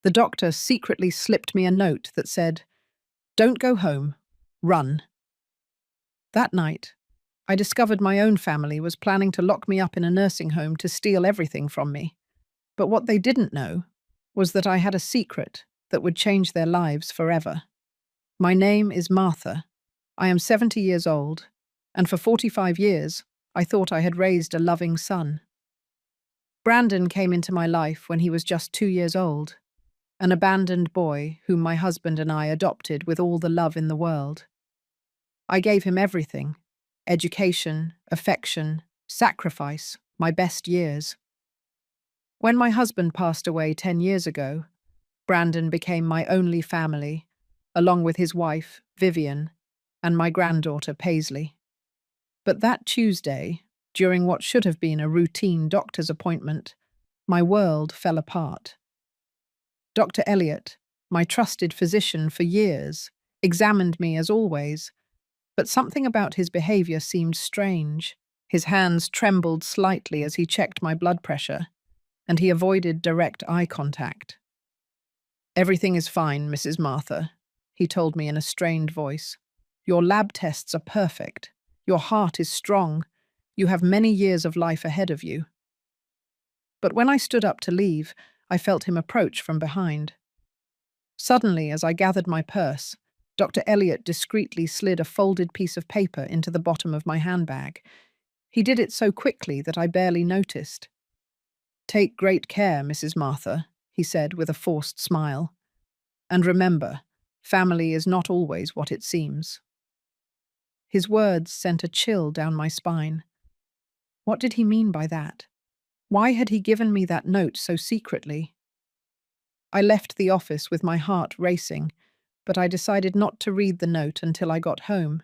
The doctor secretly slipped me a note that said, "Don't go home. Run." That night, I discovered my own family was planning to lock me up in a nursing home to steal everything from me. But what they didn't know was that I had a secret that would change their lives forever. My name is Martha. I am 70 years old, and for 45 years, I thought I had raised a loving son. Brandon came into my life when he was just 2 years old, an abandoned boy whom my husband and I adopted with all the love in the world. I gave him everything: education, affection, sacrifice, my best years. When my husband passed away 10 years ago, Brandon became my only family, along with his wife, Vivian, and my granddaughter, Paisley. But that Tuesday, during what should have been a routine doctor's appointment, my world fell apart. Dr. Elliot, my trusted physician for years, examined me as always, but something about his behavior seemed strange. His hands trembled slightly as he checked my blood pressure, and he avoided direct eye contact. "Everything is fine, Mrs. Martha," he told me in a strained voice. "Your lab tests are perfect. Your heart is strong. You have many years of life ahead of you." But when I stood up to leave, I felt him approach from behind. Suddenly, as I gathered my purse, Dr. Elliot discreetly slid a folded piece of paper into the bottom of my handbag. He did it so quickly that I barely noticed. "Take great care, Mrs. Martha," he said with a forced smile. "And remember, family is not always what it seems." His words sent a chill down my spine. What did he mean by that? Why had he given me that note so secretly? I left the office with my heart racing, but I decided not to read the note until I got home.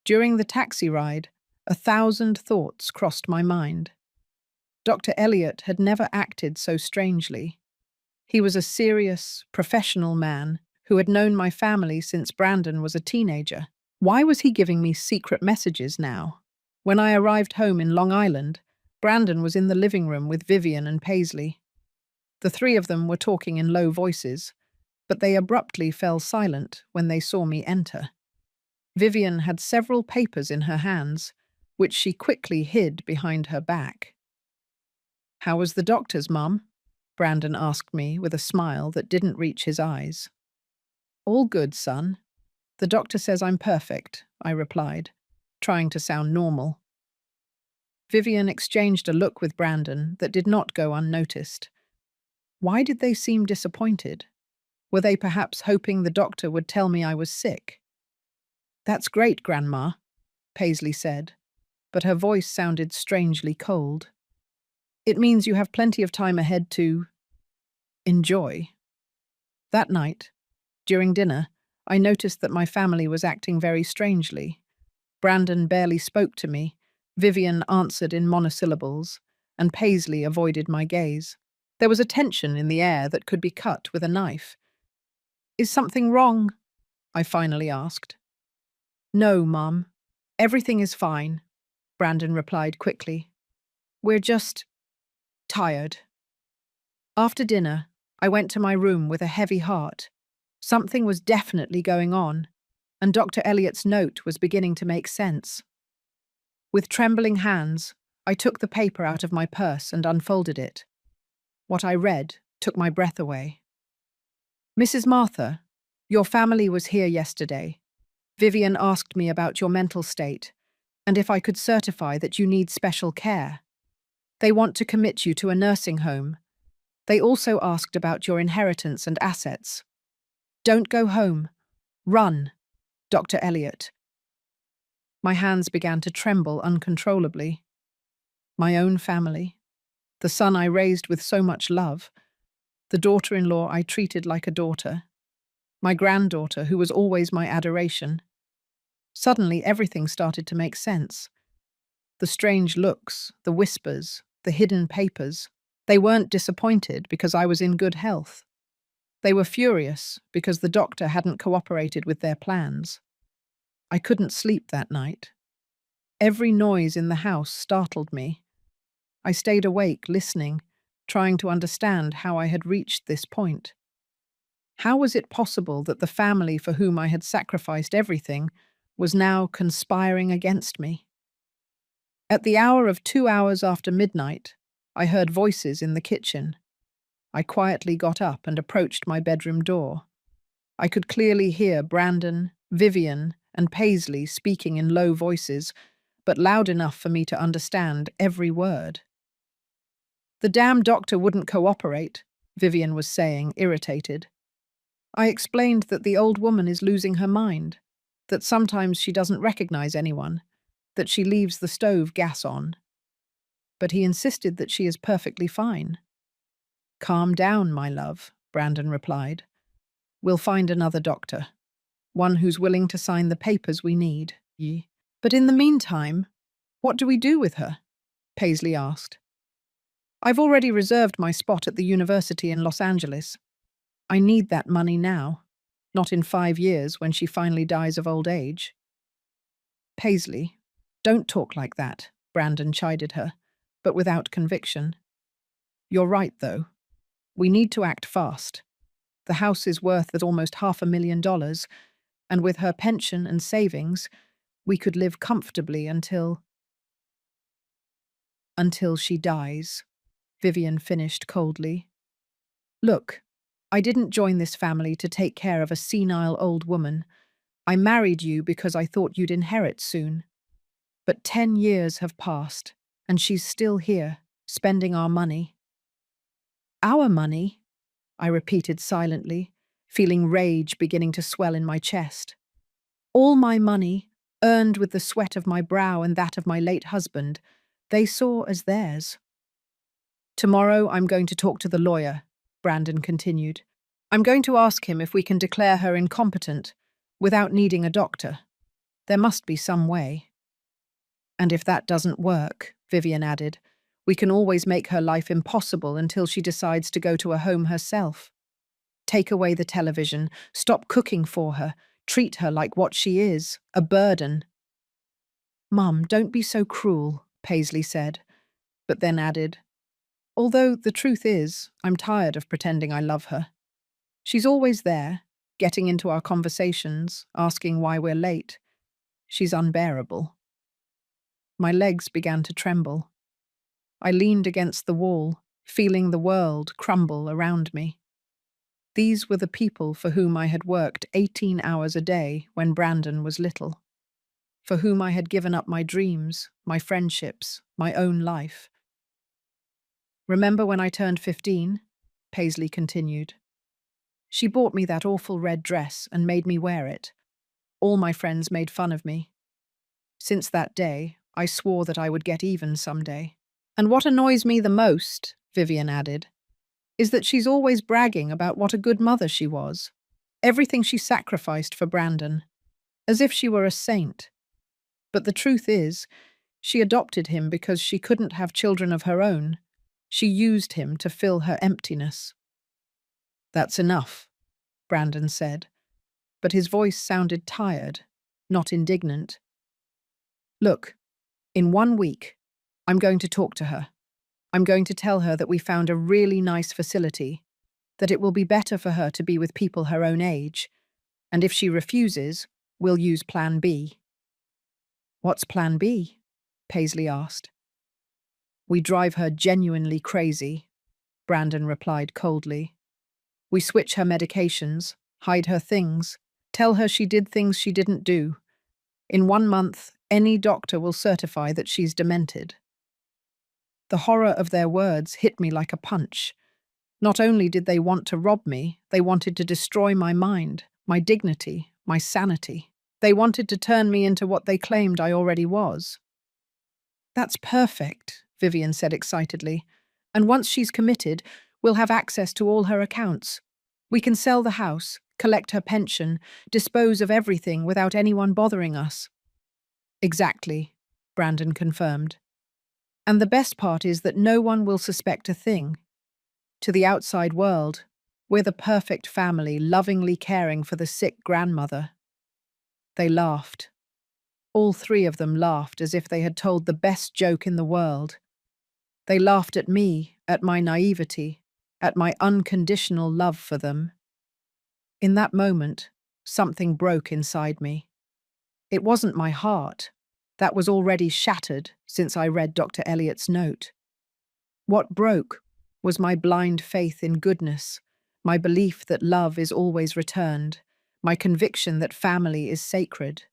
During the taxi ride, 1,000 thoughts crossed my mind. Dr. Elliot had never acted so strangely. He was a serious, professional man who had known my family since Brandon was a teenager. Why was he giving me secret messages now? When I arrived home in Long Island, Brandon was in the living room with Vivian and Paisley. The three of them were talking in low voices, but they abruptly fell silent when they saw me enter. Vivian had several papers in her hands, which she quickly hid behind her back. "How was the doctor's, Mum?" Brandon asked me with a smile that didn't reach his eyes. "All good, son. The doctor says I'm perfect," I replied, trying to sound normal. Vivian exchanged a look with Brandon that did not go unnoticed. Why did they seem disappointed? Were they perhaps hoping the doctor would tell me I was sick? "That's great, Grandma," Paisley said, but her voice sounded strangely cold. "It means you have plenty of time ahead to enjoy." That night, during dinner, I noticed that my family was acting very strangely. Brandon barely spoke to me, Vivian answered in monosyllables, and Paisley avoided my gaze. There was a tension in the air that could be cut with a knife. "Is something wrong?" I finally asked. "No, Mum. Everything is fine," Brandon replied quickly. "We're just tired." After dinner, I went to my room with a heavy heart. Something was definitely going on, and Dr. Elliot's note was beginning to make sense. With trembling hands, I took the paper out of my purse and unfolded it. What I read took my breath away. "Mrs. Martha, your family was here yesterday. Vivian asked me about your mental state, and if I could certify that you need special care. They want to commit you to a nursing home. They also asked about your inheritance and assets. Don't go home. Run, Dr. Elliot." My hands began to tremble uncontrollably. My own family, the son I raised with so much love, the daughter-in-law I treated like a daughter, my granddaughter who was always my adoration. Suddenly everything started to make sense. The strange looks, the whispers, the hidden papers. They weren't disappointed because I was in good health. They were furious because the doctor hadn't cooperated with their plans. I couldn't sleep that night. Every noise in the house startled me. I stayed awake, listening, trying to understand how I had reached this point. How was it possible that the family for whom I had sacrificed everything was now conspiring against me? At the hour of 2 hours after midnight, I heard voices in the kitchen. I quietly got up and approached my bedroom door. I could clearly hear Brandon, Vivian, and Paisley speaking in low voices, but loud enough for me to understand every word. "The damn doctor wouldn't cooperate," Vivian was saying, irritated. I explained that the old woman is losing her mind, that sometimes she doesn't recognize anyone, that she leaves the stove gas on. But he insisted that she is perfectly fine. "Calm down, my love," Brandon replied. "We'll find another doctor, one who's willing to sign the papers we need." "But in the meantime, what do we do with her?" Paisley asked. "I've already reserved my spot at the university in Los Angeles. I need that money now, not in 5 years when she finally dies of old age." "Paisley, don't talk like that," Brandon chided her, but without conviction. "You're right, though. We need to act fast. The house is worth at almost $500,000, and with her pension and savings, we could live comfortably until she dies," Vivian finished coldly. "Look, I didn't join this family to take care of a senile old woman. I married you because I thought you'd inherit soon. But 10 years have passed, and she's still here, spending our money." "Our money?" I repeated silently, feeling rage beginning to swell in my chest. "All my money, earned with the sweat of my brow and that of my late husband, they saw as theirs." "Tomorrow I'm going to talk to the lawyer," Brandon continued. "I'm going to ask him if we can declare her incompetent without needing a doctor. There must be some way." "And if that doesn't work," Vivian added, "we can always make her life impossible until she decides to go to a home herself. Take away the television, stop cooking for her, treat her like what she is, a burden." "Mum, don't be so cruel," Paisley said, but then added, "Although the truth is, I'm tired of pretending I love her. She's always there, getting into our conversations, asking why we're late. She's unbearable." My legs began to tremble. I leaned against the wall, feeling the world crumble around me. These were the people for whom I had worked 18 hours a day when Brandon was little, for whom I had given up my dreams, my friendships, my own life. "Remember when I turned 15? Paisley continued. "She bought me that awful red dress and made me wear it. All my friends made fun of me. Since that day, I swore that I would get even someday. And what annoys me the most," Vivian added, "is that she's always bragging about what a good mother she was. Everything she sacrificed for Brandon, as if she were a saint. But the truth is, she adopted him because she couldn't have children of her own. She used him to fill her emptiness." "That's enough," Brandon said, but his voice sounded tired, not indignant. "Look, in 1 week, I'm going to talk to her. I'm going to tell her that we found a really nice facility, that it will be better for her to be with people her own age, and if she refuses, we'll use Plan B." "What's Plan B?" Paisley asked. "We drive her genuinely crazy," Brandon replied coldly. "We switch her medications, hide her things, tell her she did things she didn't do. In 1 month, any doctor will certify that she's demented." The horror of their words hit me like a punch. Not only did they want to rob me, they wanted to destroy my mind, my dignity, my sanity. They wanted to turn me into what they claimed I already was. "That's perfect," Vivian said excitedly. "And once she's committed, we'll have access to all her accounts. We can sell the house, collect her pension, dispose of everything without anyone bothering us." "Exactly," Brandon confirmed. "And the best part is that no one will suspect a thing. To the outside world, we're the perfect family, lovingly caring for the sick grandmother." They laughed. All three of them laughed as if they had told the best joke in the world. They laughed at me at my naivety, at my unconditional love for them. In that moment, something broke inside me. It wasn't my heart. That was already shattered since I read Dr. Eliot's note. What broke was my blind faith in goodness, my belief that love is always returned, my conviction that family is sacred.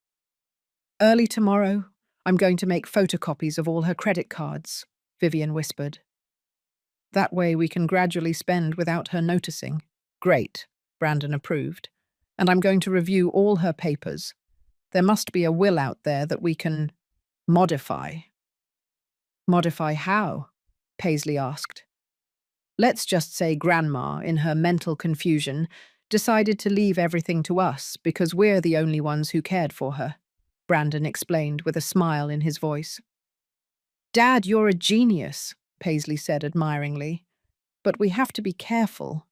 Early tomorrow, I'm going to make photocopies of all her credit cards, Vivian whispered. That way we can gradually spend without her noticing. Great, Brandon approved. And I'm going to review all her papers. There must be a will out there that we can modify. Modify how? Paisley asked. Let's just say Grandma, in her mental confusion, decided to leave everything to us because we're the only ones who cared for her, Brandon explained with a smile in his voice. Dad, you're a genius, Paisley said admiringly. But we have to be careful.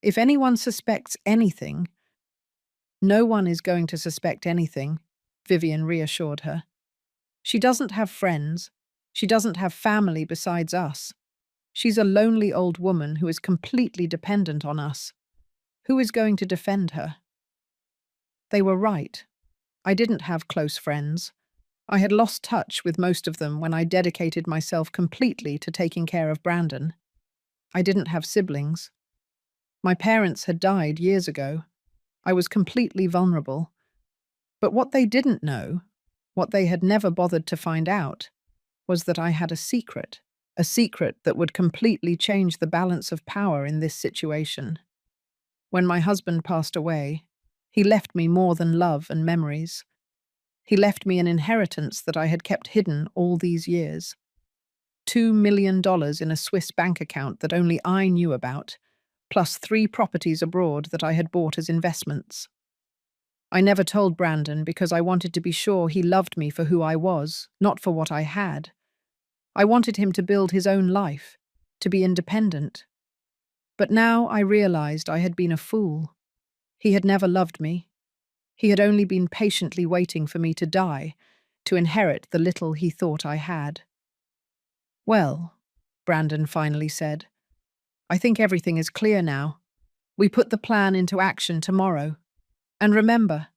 If anyone suspects anything— No one is going to suspect anything, Vivian reassured her. She doesn't have friends. She doesn't have family besides us. She's a lonely old woman who is completely dependent on us. Who is going to defend her? They were right. I didn't have close friends. I had lost touch with most of them when I dedicated myself completely to taking care of Brandon. I didn't have siblings. My parents had died years ago. I was completely vulnerable. But what they didn't know, what they had never bothered to find out, was that I had a secret that would completely change the balance of power in this situation. When my husband passed away, he left me more than love and memories. He left me an inheritance that I had kept hidden all these years. $2 million in a Swiss bank account that only I knew about, plus 3 properties abroad that I had bought as investments. I never told Brandon because I wanted to be sure he loved me for who I was, not for what I had. I wanted him to build his own life, to be independent. But now I realized I had been a fool. He had never loved me. He had only been patiently waiting for me to die, to inherit the little he thought I had. Well, Brandon finally said, I think everything is clear now. We put the plan into action tomorrow. And remember,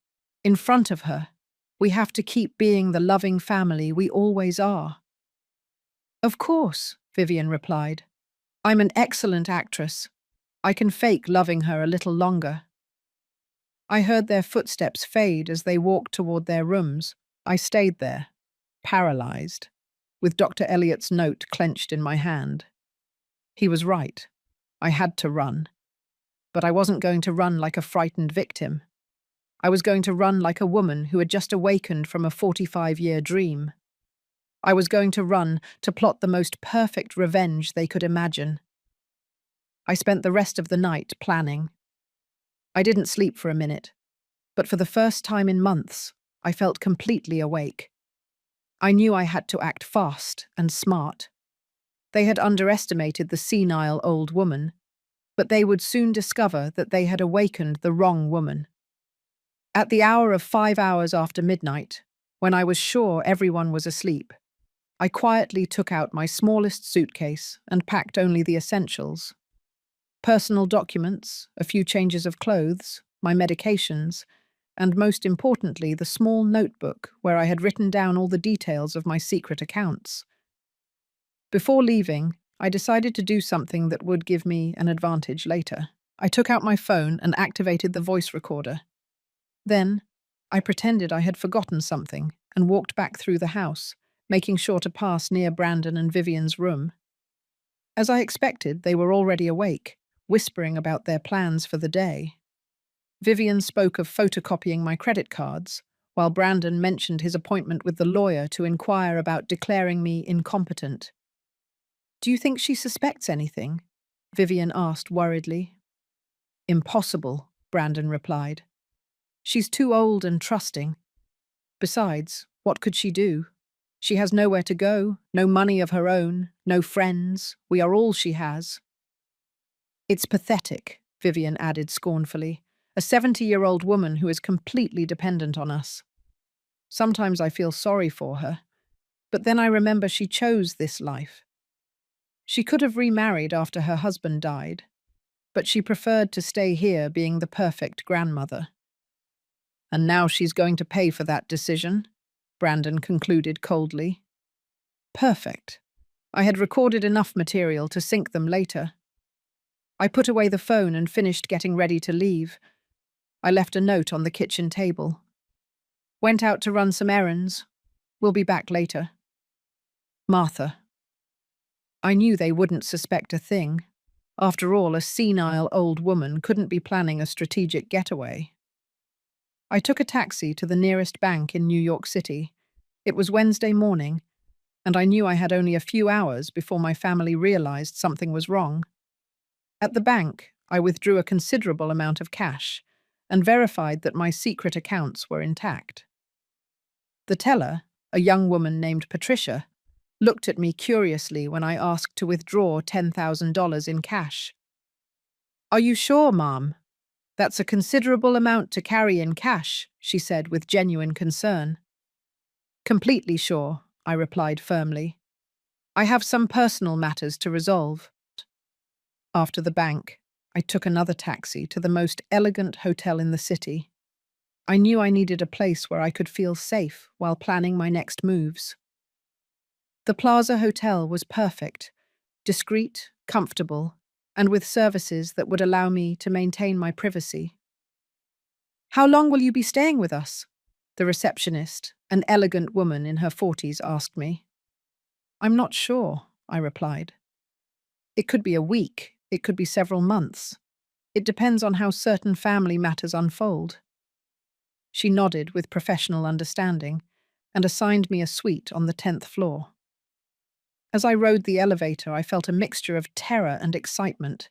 in front of her, we have to keep being the loving family we always are. Of course, Vivian replied. I'm an excellent actress. I can fake loving her a little longer. I heard their footsteps fade as they walked toward their rooms. I stayed there, paralyzed, with Dr. Eliot's note clenched in my hand. He was right. I had to run. But I wasn't going to run like a frightened victim. I was going to run like a woman who had just awakened from a 45-year dream. I was going to run to plot the most perfect revenge they could imagine. I spent the rest of the night planning. I didn't sleep for a minute, but for the first time in months, I felt completely awake. I knew I had to act fast and smart. They had underestimated the senile old woman, but they would soon discover that they had awakened the wrong woman. At the hour of 5 hours after midnight, when I was sure everyone was asleep, I quietly took out my smallest suitcase and packed only the essentials. Personal documents, a few changes of clothes, my medications, and most importantly, the small notebook where I had written down all the details of my secret accounts. Before leaving, I decided to do something that would give me an advantage later. I took out my phone and activated the voice recorder. Then, I pretended I had forgotten something and walked back through the house, making sure to pass near Brandon and Vivian's room. As I expected, they were already awake, whispering about their plans for the day. Vivian spoke of photocopying my credit cards, while Brandon mentioned his appointment with the lawyer to inquire about declaring me incompetent. Do you think she suspects anything? Vivian asked worriedly. Impossible, Brandon replied. She's too old and trusting. Besides, what could she do? She has nowhere to go, no money of her own, no friends. We are all she has. It's pathetic, Vivian added scornfully. A 70-year-old woman who is completely dependent on us. Sometimes I feel sorry for her, but then I remember she chose this life. She could have remarried after her husband died, but she preferred to stay here being the perfect grandmother. And now she's going to pay for that decision, Brandon concluded coldly. Perfect. I had recorded enough material to sync them later. I put away the phone and finished getting ready to leave. I left a note on the kitchen table. Went out to run some errands. We'll be back later. Martha. I knew they wouldn't suspect a thing. After all, a senile old woman couldn't be planning a strategic getaway. I took a taxi to the nearest bank in New York City. It was Wednesday morning, and I knew I had only a few hours before my family realized something was wrong. At the bank, I withdrew a considerable amount of cash and verified that my secret accounts were intact. The teller, a young woman named Patricia, looked at me curiously when I asked to withdraw $10,000 in cash. "Are you sure, ma'am? That's a considerable amount to carry in cash," she said with genuine concern. "Completely sure," I replied firmly. "I have some personal matters to resolve." After the bank, I took another taxi to the most elegant hotel in the city. I knew I needed a place where I could feel safe while planning my next moves. The Plaza Hotel was perfect, discreet, comfortable, and with services that would allow me to maintain my privacy. "How long will you be staying with us?" the receptionist, an elegant woman in her 40s, asked me. "I'm not sure," I replied. "It could be a week, it could be several months. It depends on how certain family matters unfold." She nodded with professional understanding and assigned me a suite on the 10th floor. As I rode the elevator, I felt a mixture of terror and excitement.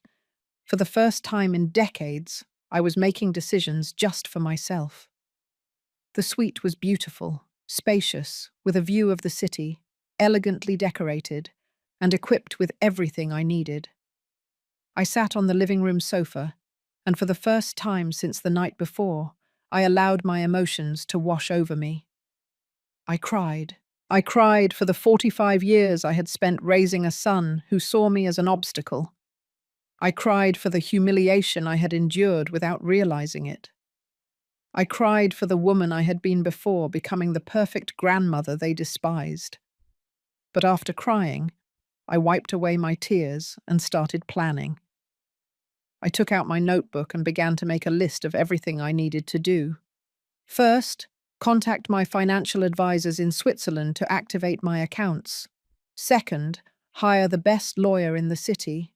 For the first time in decades, I was making decisions just for myself. The suite was beautiful, spacious, with a view of the city, elegantly decorated, and equipped with everything I needed. I sat on the living room sofa, and for the first time since the night before, I allowed my emotions to wash over me. I cried. I cried for the 45 years I had spent raising a son who saw me as an obstacle. I cried for the humiliation I had endured without realizing it. I cried for the woman I had been before becoming the perfect grandmother they despised. But after crying, I wiped away my tears and started planning. I took out my notebook and began to make a list of everything I needed to do. First, contact my financial advisors in Switzerland to activate my accounts. Second, hire the best lawyer in the city.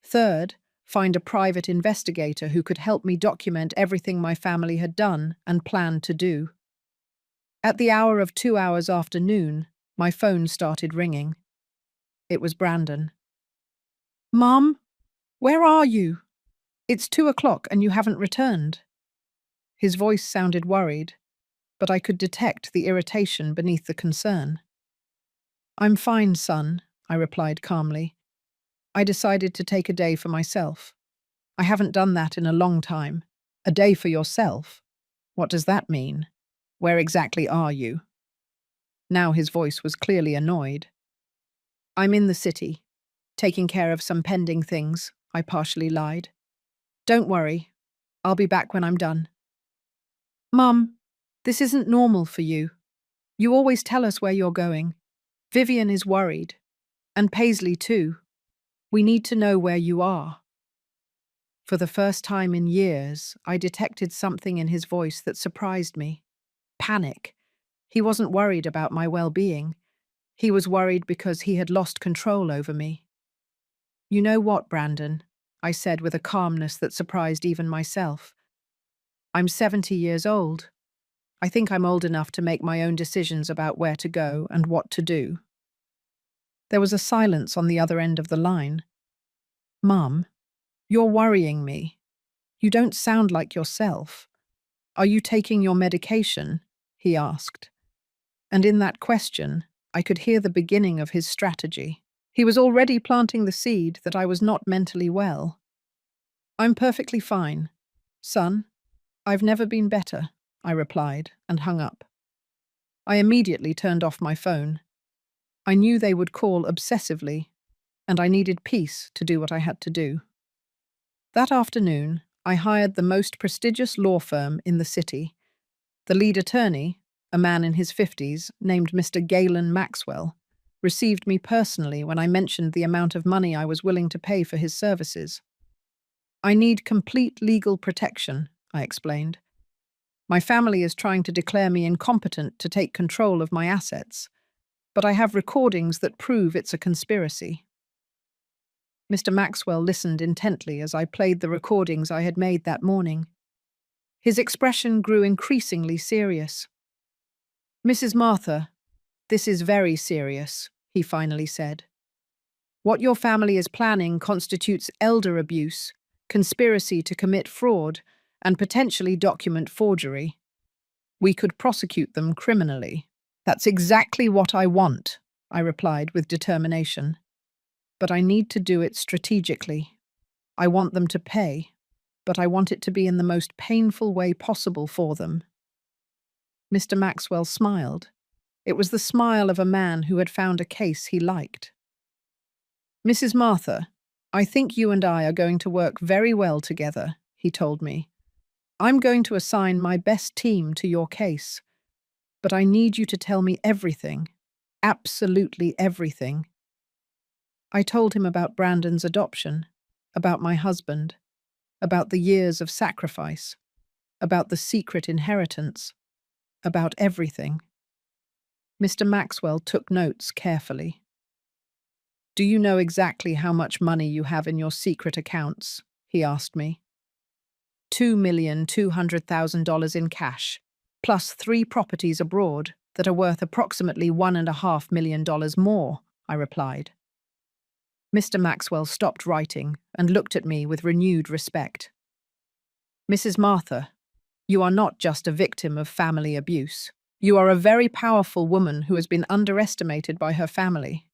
Third, find a private investigator who could help me document everything my family had done and planned to do. At the hour of 2 hours after noon, my phone started ringing. It was Brandon. "Mom, where are you? It's 2 o'clock and you haven't returned." His voice sounded worried, but I could detect the irritation beneath the concern. "I'm fine, son," I replied calmly. "I decided to take a day for myself. I haven't done that in a long time." "A day for yourself? What does that mean? Where exactly are you?" Now his voice was clearly annoyed. "I'm in the city, taking care of some pending things," I partially lied. "Don't worry, I'll be back when I'm done." "Mum, this isn't normal for you. You always tell us where you're going. Vivian is worried. And Paisley too. We need to know where you are." For the first time in years, I detected something in his voice that surprised me. Panic. He wasn't worried about my well-being. He was worried because he had lost control over me. "You know what, Brandon?" I said with a calmness that surprised even myself. "I'm 70 years old. I think I'm old enough to make my own decisions about where to go and what to do." There was a silence on the other end of the line. "Mum, you're worrying me. You don't sound like yourself. Are you taking your medication?" he asked. And in that question, I could hear the beginning of his strategy. He was already planting the seed that I was not mentally well. "I'm perfectly fine. Son, I've never been better," I replied and hung up. I immediately turned off my phone. I knew they would call obsessively, and I needed peace to do what I had to do. That afternoon, I hired the most prestigious law firm in the city. The lead attorney, a man in his 50s named Mr. Galen Maxwell, received me personally when I mentioned the amount of money I was willing to pay for his services. I need complete legal protection, I explained. My family is trying to declare me incompetent to take control of my assets, but I have recordings that prove it's a conspiracy. Mr. Maxwell listened intently as I played the recordings I had made that morning. His expression grew increasingly serious. "Mrs. Martha, this is very serious," he finally said. "What your family is planning constitutes elder abuse, conspiracy to commit fraud, and potentially document forgery. We could prosecute them criminally." "That's exactly what I want," I replied with determination. "But I need to do it strategically. I want them to pay, but I want it to be in the most painful way possible for them." Mr. Maxwell smiled. It was the smile of a man who had found a case he liked. "Mrs. Martha, I think you and I are going to work very well together," he told me. "I'm going to assign my best team to your case, but I need you to tell me everything, absolutely everything." I told him about Brandon's adoption, about my husband, about the years of sacrifice, about the secret inheritance, about everything. Mr. Maxwell took notes carefully. "Do you know exactly how much money you have in your secret accounts?" he asked me. $2,200,000 in cash, plus 3 properties abroad that are worth approximately $1.5 million more, I replied. Mr. Maxwell stopped writing and looked at me with renewed respect. "Mrs. Martha, you are not just a victim of family abuse. You are a very powerful woman who has been underestimated by her family.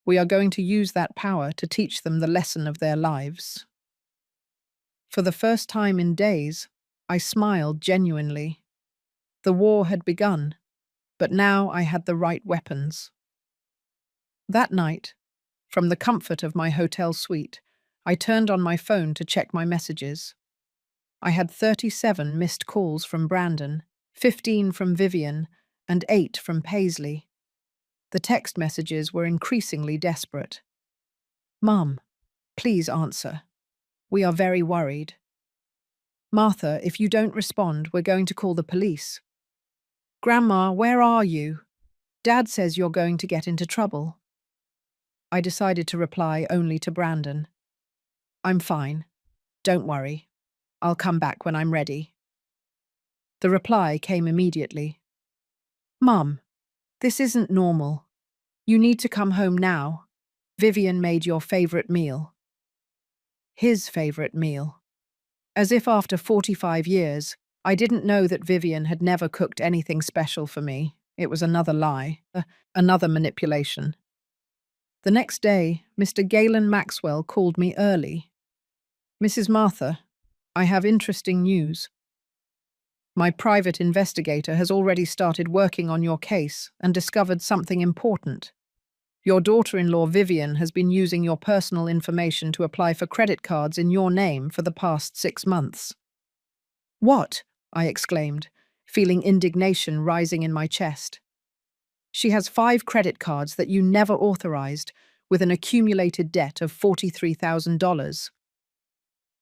We are going to use that power to teach them the lesson of their lives." For the first time in days, I smiled genuinely. The war had begun, but now I had the right weapons. That night, from the comfort of my hotel suite, I turned on my phone to check my messages. I had 37 missed calls from Brandon, 15 from Vivian, and 8 from Paisley. The text messages were increasingly desperate. "Mum, please answer. We are very worried. Martha, if you don't respond, we're going to call the police. Grandma, where are you? Dad says you're going to get into trouble." I decided to reply only to Brandon. "I'm fine. Don't worry. I'll come back when I'm ready." The reply came immediately. "Mum, this isn't normal. You need to come home now. Vivian made your favorite meal." His favorite meal. As if after 45 years, I didn't know that Vivian had never cooked anything special for me. It was another lie, another manipulation. The next day, Mr. Galen Maxwell called me early. "Mrs. Martha, I have interesting news. My private investigator has already started working on your case and discovered something important. Your daughter-in-law Vivian has been using your personal information to apply for credit cards in your name for the past 6 months." "What?" I exclaimed, feeling indignation rising in my chest. "She has 5 credit cards that you never authorized, with an accumulated debt of $43,000.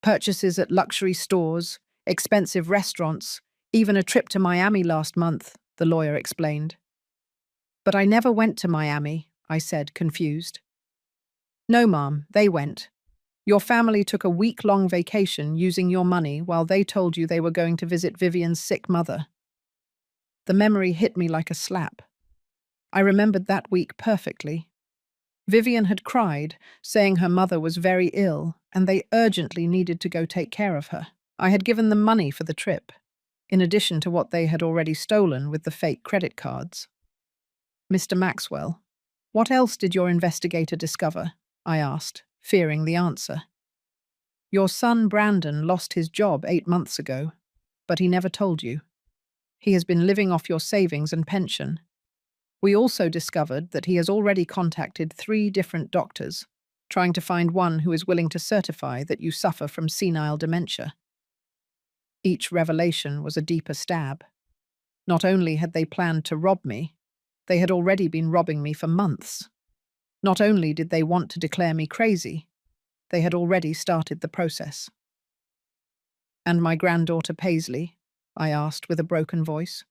Purchases at luxury stores, expensive restaurants, even a trip to Miami last month," the lawyer explained. "But I never went to Miami," I said, confused. "No, Mom, they went. Your family took a week-long vacation using your money while they told you they were going to visit Vivian's sick mother." The memory hit me like a slap. I remembered that week perfectly. Vivian had cried, saying her mother was very ill and they urgently needed to go take care of her. I had given them money for the trip, in addition to what they had already stolen with the fake credit cards. "Mr. Maxwell, what else did your investigator discover?" I asked, fearing the answer. "Your son Brandon lost his job 8 months ago, but he never told you. He has been living off your savings and pension. We also discovered that he has already contacted 3 different doctors. trying to find one who is willing to certify that you suffer from senile dementia. Each revelation was a deeper stab. Not only had they planned to rob me, they had already been robbing me for months. Not only did they want to declare me crazy, they had already started the process. "And my granddaughter Paisley?" I asked with a broken voice.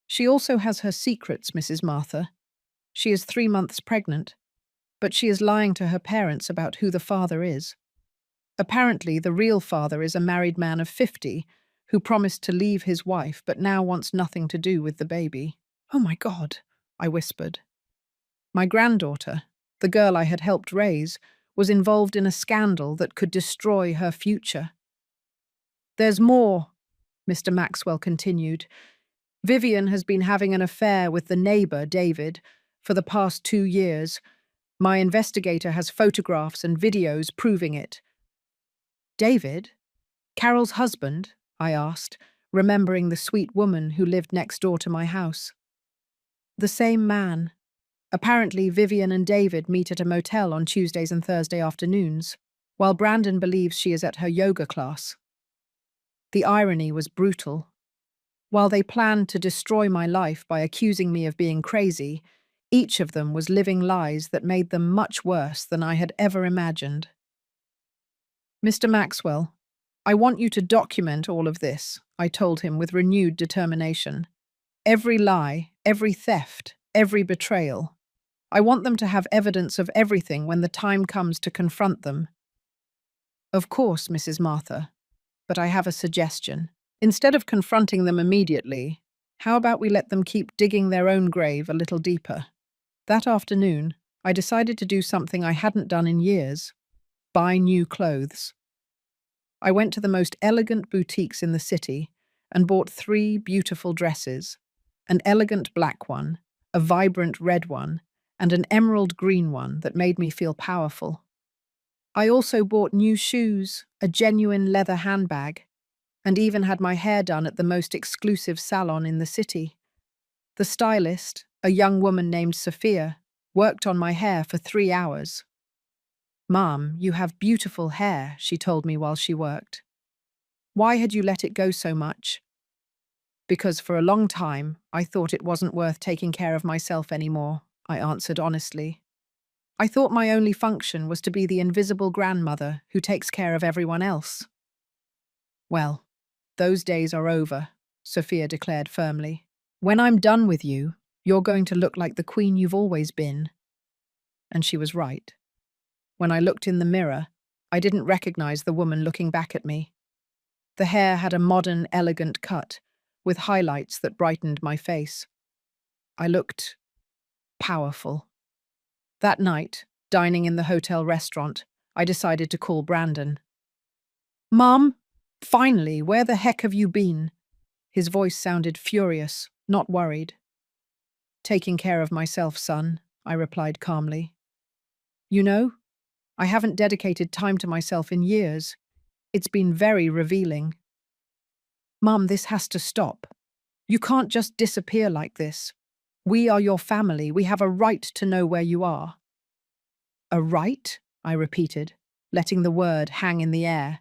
"She also has her secrets, Mrs. Martha. She is 3 months pregnant, but she is lying to her parents about who the father is. Apparently, the real father is a married man of 50 who promised to leave his wife but now wants nothing to do with the baby." "Oh my God," I whispered. My granddaughter, the girl I had helped raise, was involved in a scandal that could destroy her future. "There's more," Mr. Maxwell continued. "Vivian has been having an affair with the neighbor, David, for the past 2 years. My investigator has photographs and videos proving it." "David? Carol's husband?" I asked, remembering the sweet woman who lived next door to my house. "The same man. Apparently, Vivian and David meet at a motel on Tuesdays and Thursday afternoons, while Brandon believes she is at her yoga class." The irony was brutal. While they planned to destroy my life by accusing me of being crazy, each of them was living lies that made them much worse than I had ever imagined. "Mr. Maxwell, I want you to document all of this," I told him with renewed determination. "Every lie, every theft, every betrayal. I want them to have evidence of everything when the time comes to confront them." "Of course, Mrs. Martha, but I have a suggestion. Instead of confronting them immediately, how about we let them keep digging their own grave a little deeper?" That afternoon, I decided to do something I hadn't done in years: buy new clothes. I went to the most elegant boutiques in the city and bought 3 beautiful dresses: an elegant black one, a vibrant red one, and an emerald green one that made me feel powerful. I also bought new shoes, a genuine leather handbag, and even had my hair done at the most exclusive salon in the city. The stylist, a young woman named Sophia, worked on my hair for 3 hours. "Mom, you have beautiful hair," she told me while she worked. "Why had you let it go so much?" "Because for a long time, I thought it wasn't worth taking care of myself anymore," I answered honestly. "I thought my only function was to be the invisible grandmother who takes care of everyone else." "Well, those days are over," Sophia declared firmly. "When I'm done with you, you're going to look like the queen you've always been." And she was right. When I looked in the mirror, I didn't recognize the woman looking back at me. The hair had a modern, elegant cut, with highlights that brightened my face. I looked powerful. That night, dining in the hotel restaurant, I decided to call Brandon. "Mom, finally, where the heck have you been?" His voice sounded furious, not worried. "Taking care of myself, son," I replied calmly. "You know, I haven't dedicated time to myself in years. It's been very revealing." "Mom, this has to stop. You can't just disappear like this. We are your family. We have a right to know where you are." "A right?" I repeated, letting the word hang in the air.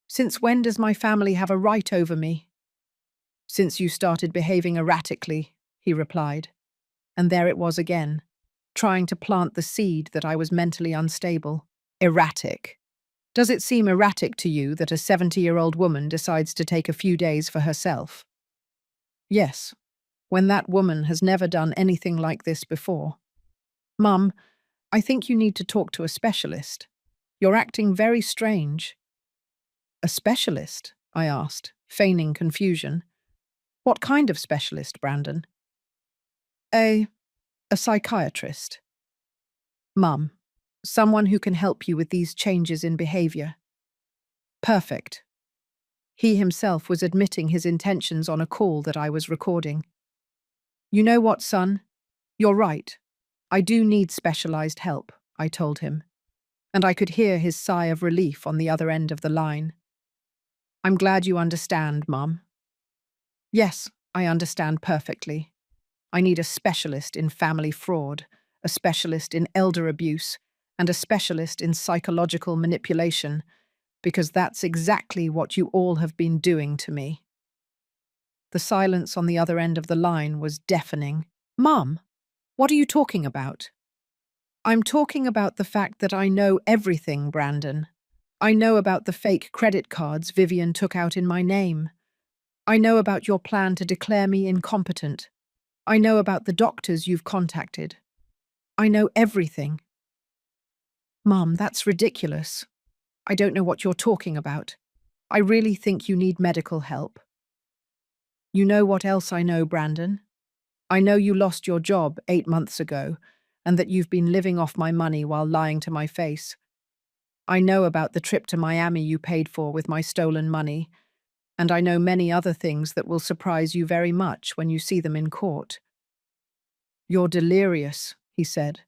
"Since when does my family have a right over me?" "Since you started behaving erratically," he replied. And there it was again, trying to plant the seed that I was mentally unstable. Erratic. Does it seem erratic to you that a 70-year-old woman decides to take a few days for herself? Yes, when that woman has never done anything like this before. "Mum, I think you need to talk to a specialist. You're acting very strange." "A specialist?" I asked, feigning confusion. "What kind of specialist, Brandon?" A psychiatrist." "Mum, someone who can help you with these changes in behavior." "Perfect." He himself was admitting his intentions on a call that I was recording. "You know what, son? You're right. I do need specialized help," I told him, and I could hear his sigh of relief on the other end of the line. "I'm glad you understand, Mum." "Yes, I understand perfectly. I need a specialist in family fraud, a specialist in elder abuse, and a specialist in psychological manipulation, because that's exactly what you all have been doing to me." The silence on the other end of the line was deafening. "Mum, what are you talking about?" "I'm talking about the fact that I know everything, Brandon. I know about the fake credit cards Vivian took out in my name. I know about your plan to declare me incompetent. I know about the doctors you've contacted. I know everything." "Mum, that's ridiculous. I don't know what you're talking about. I really think you need medical help." "You know what else I know, Brandon? I know you lost your job 8 months ago, and that you've been living off my money while lying to my face. I know about the trip to Miami you paid for with my stolen money, and I know many other things that will surprise you very much when you see them in court." "You're delirious," he said,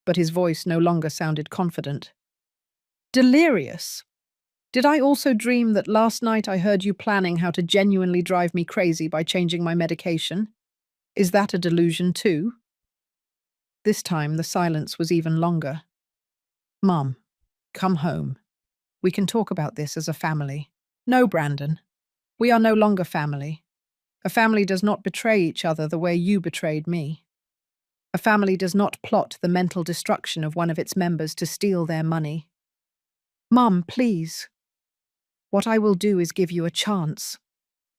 but his voice no longer sounded confident. "Delirious? Did I also dream that last night I heard you planning how to genuinely drive me crazy by changing my medication? Is that a delusion too?" This time the silence was even longer. "Mum, come home. We can talk about this as a family." "No, Brandon. We are no longer family. A family does not betray each other the way you betrayed me. A family does not plot the mental destruction of one of its members to steal their money." "Mum, please. What I will do is give you a chance.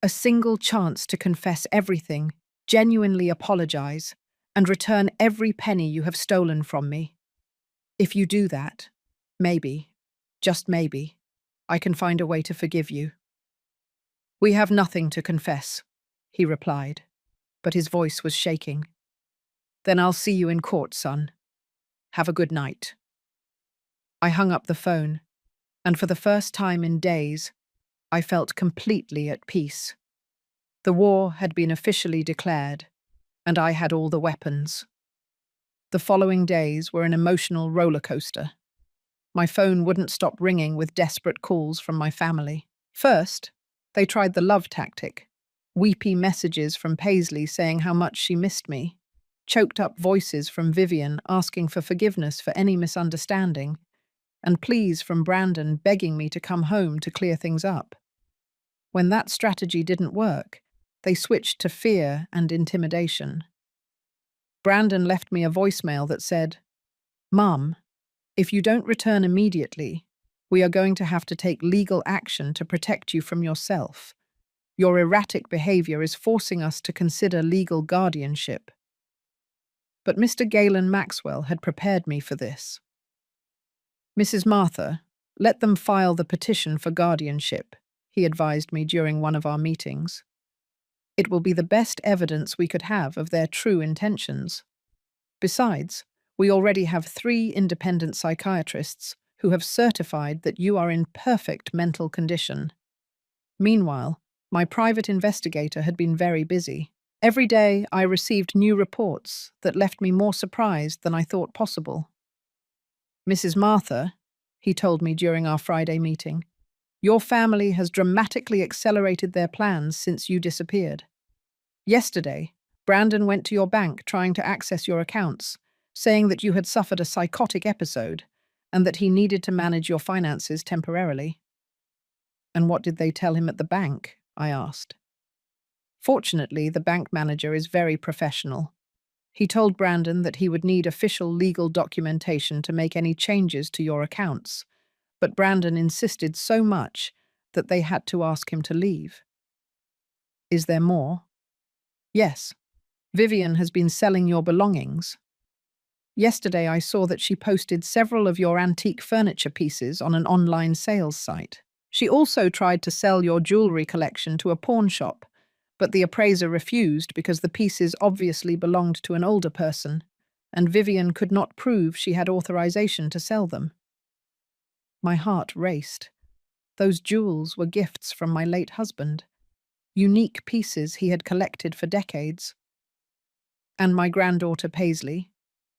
A single chance to confess everything, genuinely apologize, and return every penny you have stolen from me. If you do that, maybe, just maybe, I can find a way to forgive you." "We have nothing to confess," he replied, but his voice was shaking. "Then I'll see you in court, son. Have a good night." I hung up the phone, and for the first time in days, I felt completely at peace. The war had been officially declared, and I had all the weapons. The following days were an emotional roller coaster. My phone wouldn't stop ringing with desperate calls from my family. First, they tried the love tactic. Weepy messages from Paisley saying how much she missed me. Choked up voices from Vivian asking for forgiveness for any misunderstanding. And pleas from Brandon begging me to come home to clear things up. When that strategy didn't work, they switched to fear and intimidation. Brandon left me a voicemail that said, "Mum, if you don't return immediately, we are going to have to take legal action to protect you from yourself. Your erratic behavior is forcing us to consider legal guardianship." But Mr. Galen Maxwell had prepared me for this. "Mrs. Martha, let them file the petition for guardianship," he advised me during one of our meetings. "It will be the best evidence we could have of their true intentions. Besides, we already have 3 independent psychiatrists who have certified that you are in perfect mental condition." Meanwhile, my private investigator had been very busy. Every day I received new reports that left me more surprised than I thought possible. "Mrs. Martha," he told me during our Friday meeting, "your family has dramatically accelerated their plans since you disappeared. Yesterday, Brandon went to your bank trying to access your accounts, saying that you had suffered a psychotic episode and that he needed to manage your finances temporarily." "And what did they tell him at the bank?" I asked. Fortunately, the bank manager is very professional. He told Brandon that he would need official legal documentation to make any changes to your accounts, but Brandon insisted so much that they had to ask him to leave. "Is there more?" "Yes. Vivian has been selling your belongings. Yesterday I saw that she posted several of your antique furniture pieces on an online sales site. She also tried to sell your jewelry collection to a pawn shop, but the appraiser refused because the pieces obviously belonged to an older person, and Vivian could not prove she had authorization to sell them." My heart raced. Those jewels were gifts from my late husband, unique pieces he had collected for decades. "And my granddaughter Paisley,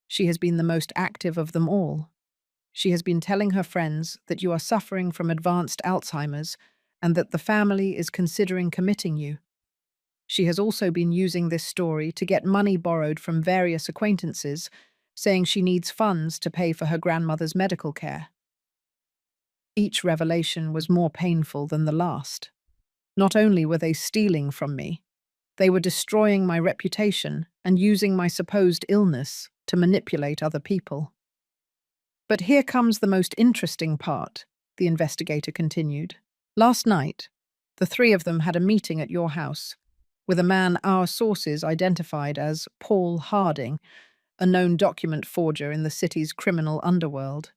she has been the most active of them all. She has been telling her friends that you are suffering from advanced Alzheimer's and that the family is considering committing you. She has also been using this story to get money borrowed from various acquaintances saying she needs funds to pay for her grandmother's medical care. Each revelation was more painful than the last. Not only were they stealing from me, they were destroying my reputation and using my supposed illness to manipulate other people. But here comes the most interesting part, the investigator continued. Last night, the three of them had a meeting at your house with a man our sources identified as Paul Harding, a known document forger in the city's criminal underworld.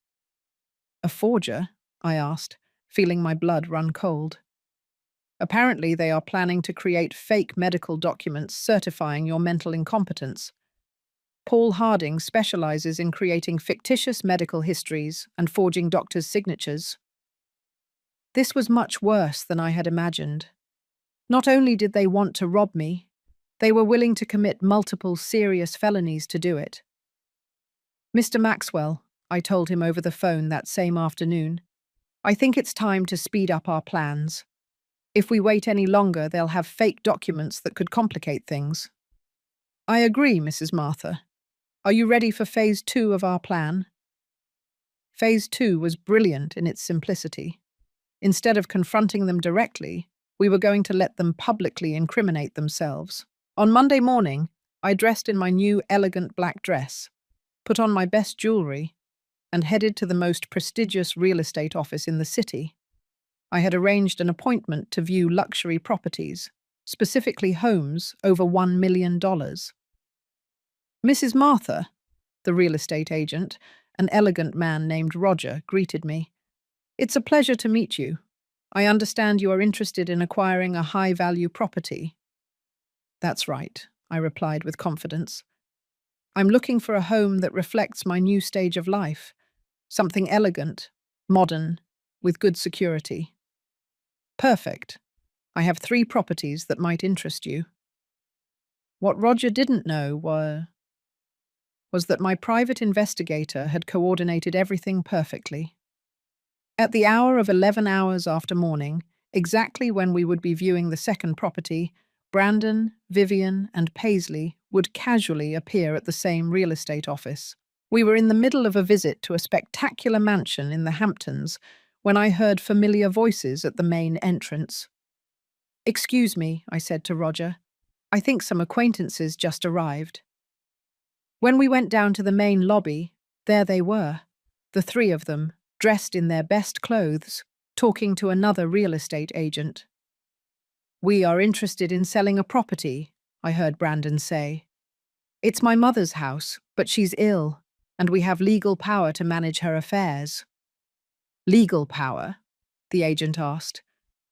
A forger? I asked, feeling my blood run cold. Apparently, they are planning to create fake medical documents certifying your mental incompetence. Paul Harding specializes in creating fictitious medical histories and forging doctors' signatures. This was much worse than I had imagined. Not only did they want to rob me, they were willing to commit multiple serious felonies to do it. Mr. Maxwell, I told him over the phone that same afternoon, I think it's time to speed up our plans. If we wait any longer, they'll have fake documents that could complicate things. I agree, Mrs. Martha. Are you ready for Phase 2 of our plan? Phase 2 was brilliant in its simplicity. Instead of confronting them directly, we were going to let them publicly incriminate themselves. On Monday morning, I dressed in my new elegant black dress, put on my best jewelry, and headed to the most prestigious real estate office in the city. I had arranged an appointment to view luxury properties, specifically homes over $1 million. Mrs. Martha, the real estate agent, an elegant man named Roger, greeted me. It's a pleasure to meet you. I understand you are interested in acquiring a high-value property. That's right, I replied with confidence. I'm looking for a home that reflects my new stage of life, something elegant, modern, with good security. Perfect. I have 3 properties that might interest you. What Roger didn't know was that my private investigator had coordinated everything perfectly. At the hour of 11 hours after morning, exactly when we would be viewing the second property, Brandon, Vivian, and Paisley would casually appear at the same real estate office. We were in the middle of a visit to a spectacular mansion in the Hamptons when I heard familiar voices at the main entrance. Excuse me, I said to Roger. I think some acquaintances just arrived. When we went down to the main lobby, there they were, the 3 of them, dressed in their best clothes, talking to another real estate agent. We are interested in selling a property, I heard Brandon say. It's my mother's house, but she's ill, and we have legal power to manage her affairs. Legal power? The agent asked.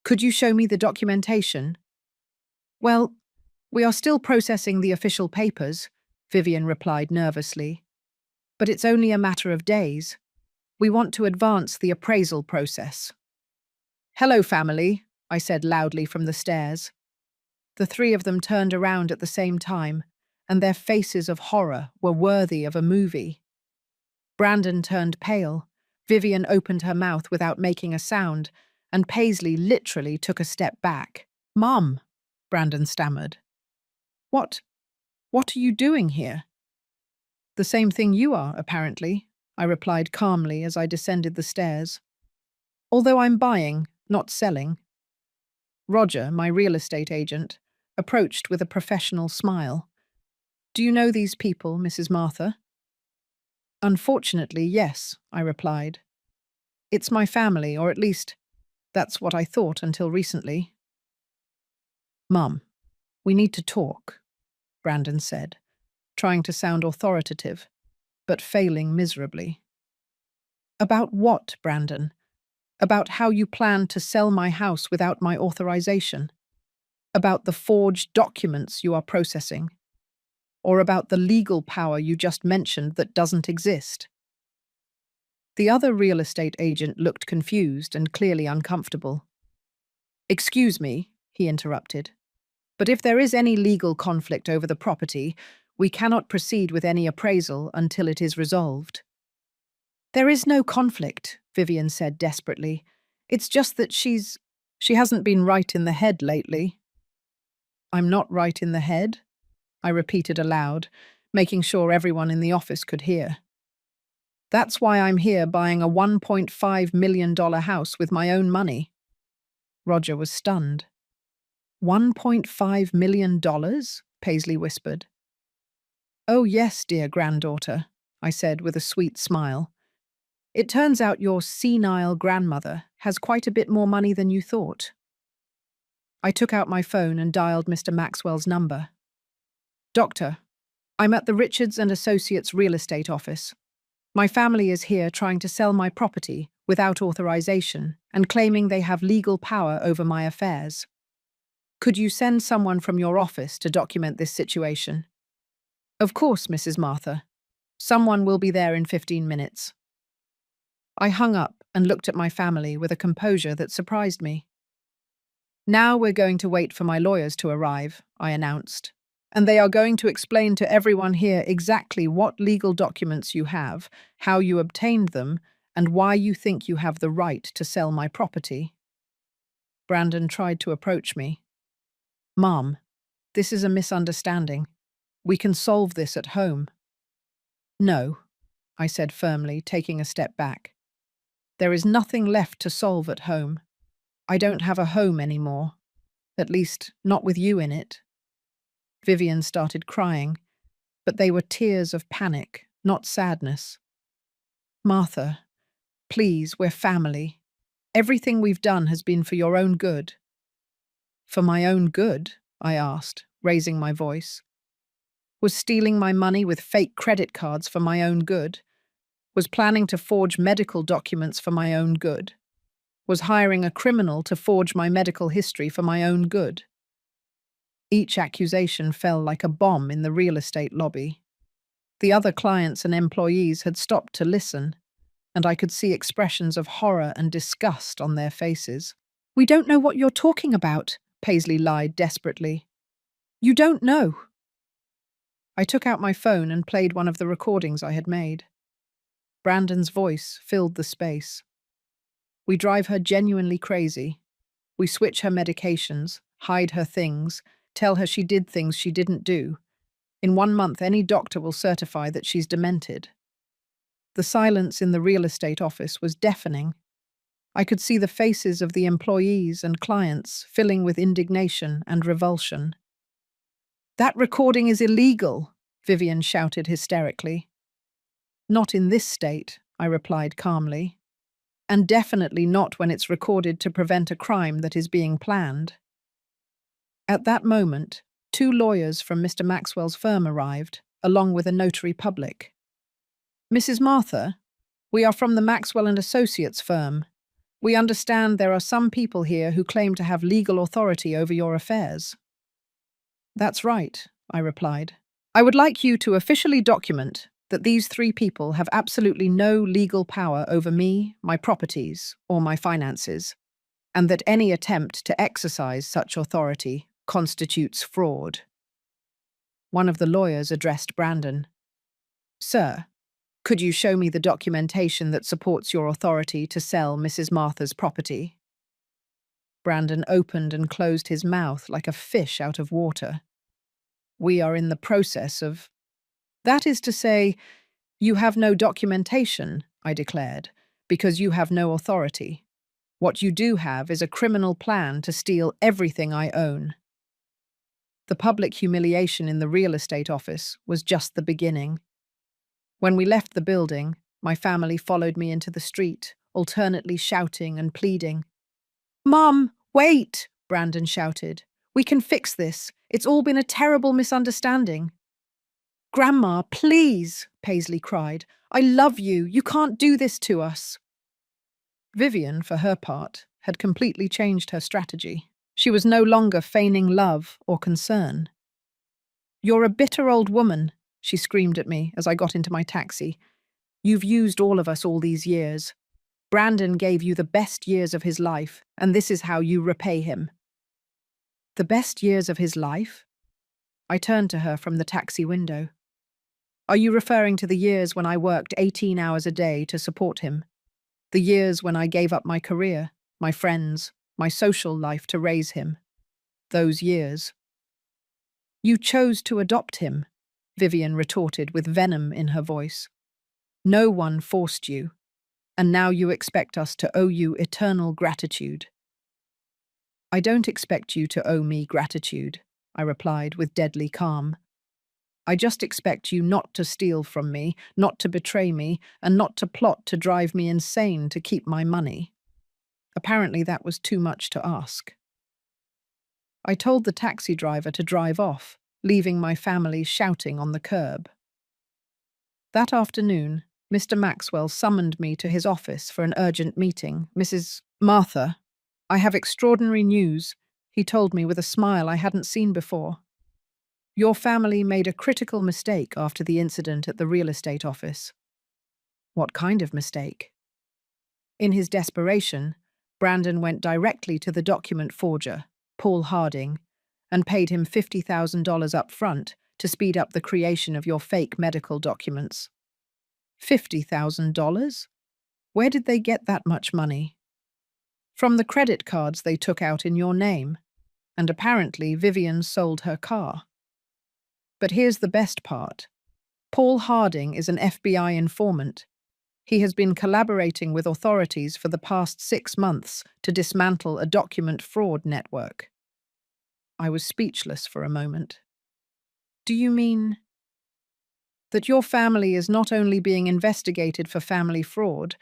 Could you show me the documentation? Well, we are still processing the official papers, Vivian replied nervously. But it's only a matter of days. We want to advance the appraisal process. Hello, family, I said loudly from the stairs. The 3 of them turned around at the same time, and their faces of horror were worthy of a movie. Brandon turned pale, Vivian opened her mouth without making a sound, and Paisley literally took a step back. Mum, Brandon stammered. What are you doing here? The same thing you are, apparently, I replied calmly as I descended the stairs. Although I'm buying, not selling. Roger, my real estate agent, approached with a professional smile. Do you know these people, Mrs. Martha? Unfortunately, yes, I replied. It's my family, or at least, that's what I thought until recently. Mum, we need to talk, Brandon said, trying to sound authoritative, but failing miserably. About what, Brandon? About how you plan to sell my house without my authorization? About the forged documents you are processing? Or about the legal power you just mentioned that doesn't exist? The other real estate agent looked confused and clearly uncomfortable. Excuse me, he interrupted, but if there is any legal conflict over the property, we cannot proceed with any appraisal until it is resolved. There is no conflict, Vivian said desperately. It's just that she hasn't been right in the head lately. I'm not right in the head? I repeated aloud, making sure everyone in the office could hear. That's why I'm here buying a $1.5 million house with my own money. Roger was stunned. $1.5 million? Paisley whispered. Oh yes, dear granddaughter, I said with a sweet smile. It turns out your senile grandmother has quite a bit more money than you thought. I took out my phone and dialed Mr. Maxwell's number. Doctor, I'm at the Richards and Associates real estate office. My family is here trying to sell my property without authorization and claiming they have legal power over my affairs. Could you send someone from your office to document this situation? Of course, Mrs. Martha. Someone will be there in 15 minutes. I hung up and looked at my family with a composure that surprised me. Now we're going to wait for my lawyers to arrive, I announced, and they are going to explain to everyone here exactly what legal documents you have, how you obtained them, and why you think you have the right to sell my property. Brandon tried to approach me. Mom, this is a misunderstanding. We can solve this at home. No, I said firmly, taking a step back. There is nothing left to solve at home. I don't have a home anymore. At least, not with you in it. Vivian started crying, but they were tears of panic, not sadness. Martha, please, we're family. Everything we've done has been for your own good. For my own good? I asked, raising my voice. Was stealing my money with fake credit cards for my own good? Was planning to forge medical documents for my own good? Was hiring a criminal to forge my medical history for my own good? Each accusation fell like a bomb in the real estate lobby. The other clients and employees had stopped to listen, and I could see expressions of horror and disgust on their faces. We don't know what you're talking about, Paisley lied desperately. You don't know. I took out my phone and played one of the recordings I had made. Brandon's voice filled the space. We drive her genuinely crazy. We switch her medications, hide her things, tell her she did things she didn't do. In 1 month, any doctor will certify that she's demented. The silence in the real estate office was deafening. I could see the faces of the employees and clients filling with indignation and revulsion. That recording is illegal, Vivian shouted hysterically. Not in this state, I replied calmly. And definitely not when it's recorded to prevent a crime that is being planned. At that moment, 2 lawyers from Mr. Maxwell's firm arrived, along with a notary public. Mrs. Martha, we are from the Maxwell and Associates firm. We understand there are some people here who claim to have legal authority over your affairs. That's right, I replied. I would like you to officially document that these 3 people have absolutely no legal power over me, my properties, or my finances, and that any attempt to exercise such authority constitutes fraud. One of the lawyers addressed Brandon. Sir, could you show me the documentation that supports your authority to sell Mrs. Martha's property? Brandon opened and closed his mouth like a fish out of water. We are in the process of... That is to say, you have no documentation, I declared, because you have no authority. What you do have is a criminal plan to steal everything I own. The public humiliation in the real estate office was just the beginning. When we left the building, my family followed me into the street, alternately shouting and pleading. Mom, wait, Brandon shouted. We can fix this. It's all been a terrible misunderstanding. Grandma, please, Paisley cried. I love you. You can't do this to us. Vivian, for her part, had completely changed her strategy. She was no longer feigning love or concern. You're a bitter old woman, she screamed at me as I got into my taxi. You've used all of us all these years. Brandon gave you the best years of his life, and this is how you repay him. The best years of his life? I turned to her from the taxi window. Are you referring to the years when I worked 18 hours a day to support him? The years when I gave up my career, my friends, my social life to raise him? Those years. You chose to adopt him. Vivian retorted with venom in her voice. No one forced you, and now you expect us to owe you eternal gratitude. I don't expect you to owe me gratitude, I replied with deadly calm. I just expect you not to steal from me, not to betray me, and not to plot to drive me insane to keep my money. Apparently that was too much to ask. I told the taxi driver to drive off, leaving my family shouting on the curb. That afternoon, Mr. Maxwell summoned me to his office for an urgent meeting. Mrs. Martha, I have extraordinary news, he told me with a smile I hadn't seen before. Your family made a critical mistake after the incident at the real estate office. What kind of mistake? In his desperation, Brandon went directly to the document forger, Paul Harding, and paid him $50,000 up front to speed up the creation of your fake medical documents. $50,000? Where did they get that much money? From the credit cards they took out in your name, and apparently Vivian sold her car. But here's the best part. Paul Harding is an FBI informant. He has been collaborating with authorities for the past 6 months to dismantle a document fraud network. I was speechless for a moment. Do you mean that your family is not only being investigated for family fraud,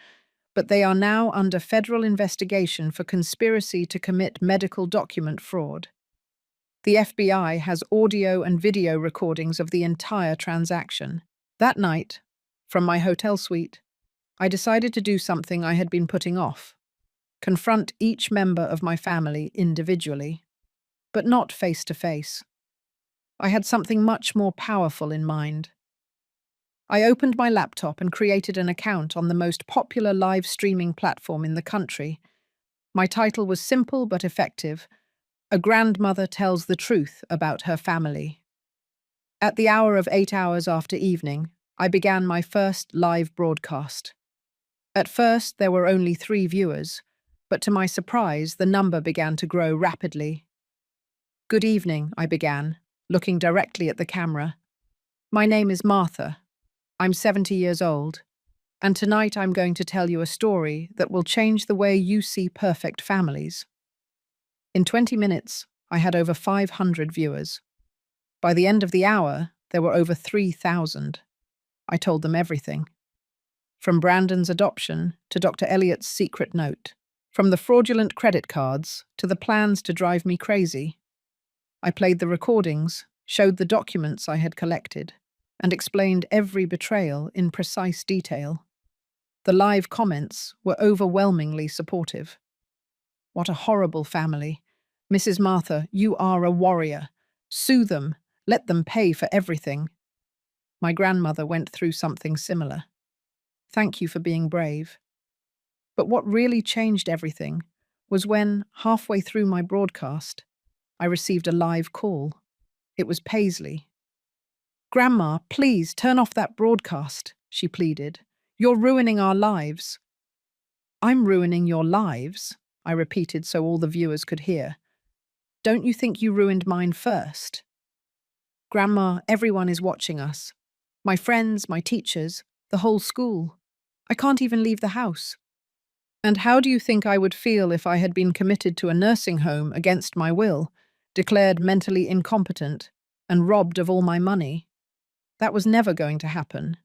but they are now under federal investigation for conspiracy to commit medical document fraud? The FBI has audio and video recordings of the entire transaction. That night, from my hotel suite, I decided to do something I had been putting off: confront each member of my family individually, but not face to face. I had something much more powerful in mind. I opened my laptop and created an account on the most popular live streaming platform in the country. My title was simple but effective: A Grandmother Tells the Truth About Her Family. At the hour of 8 hours after evening, I began my first live broadcast. At first, there were only 3 viewers, but to my surprise, the number began to grow rapidly. Good evening, I began, looking directly at the camera. My name is Martha. I'm 70 years old, and tonight I'm going to tell you a story that will change the way you see perfect families. In 20 minutes, I had over 500 viewers. By the end of the hour, there were over 3,000. I told them everything. From Brandon's adoption to Dr. Elliott's secret note. From the fraudulent credit cards to the plans to drive me crazy. I played the recordings, showed the documents I had collected, and explained every betrayal in precise detail. The live comments were overwhelmingly supportive. What a horrible family. Mrs. Martha, you are a warrior. Sue them. Let them pay for everything. My grandmother went through something similar. Thank you for being brave. But what really changed everything was when, halfway through my broadcast, I received a live call. It was Paisley. Grandma, please turn off that broadcast, she pleaded. You're ruining our lives. I'm ruining your lives, I repeated so all the viewers could hear. Don't you think you ruined mine first? Grandma, everyone is watching us. My friends, my teachers, the whole school. I can't even leave the house. And how do you think I would feel if I had been committed to a nursing home against my will, declared mentally incompetent, and robbed of all my money? That was never going to happen.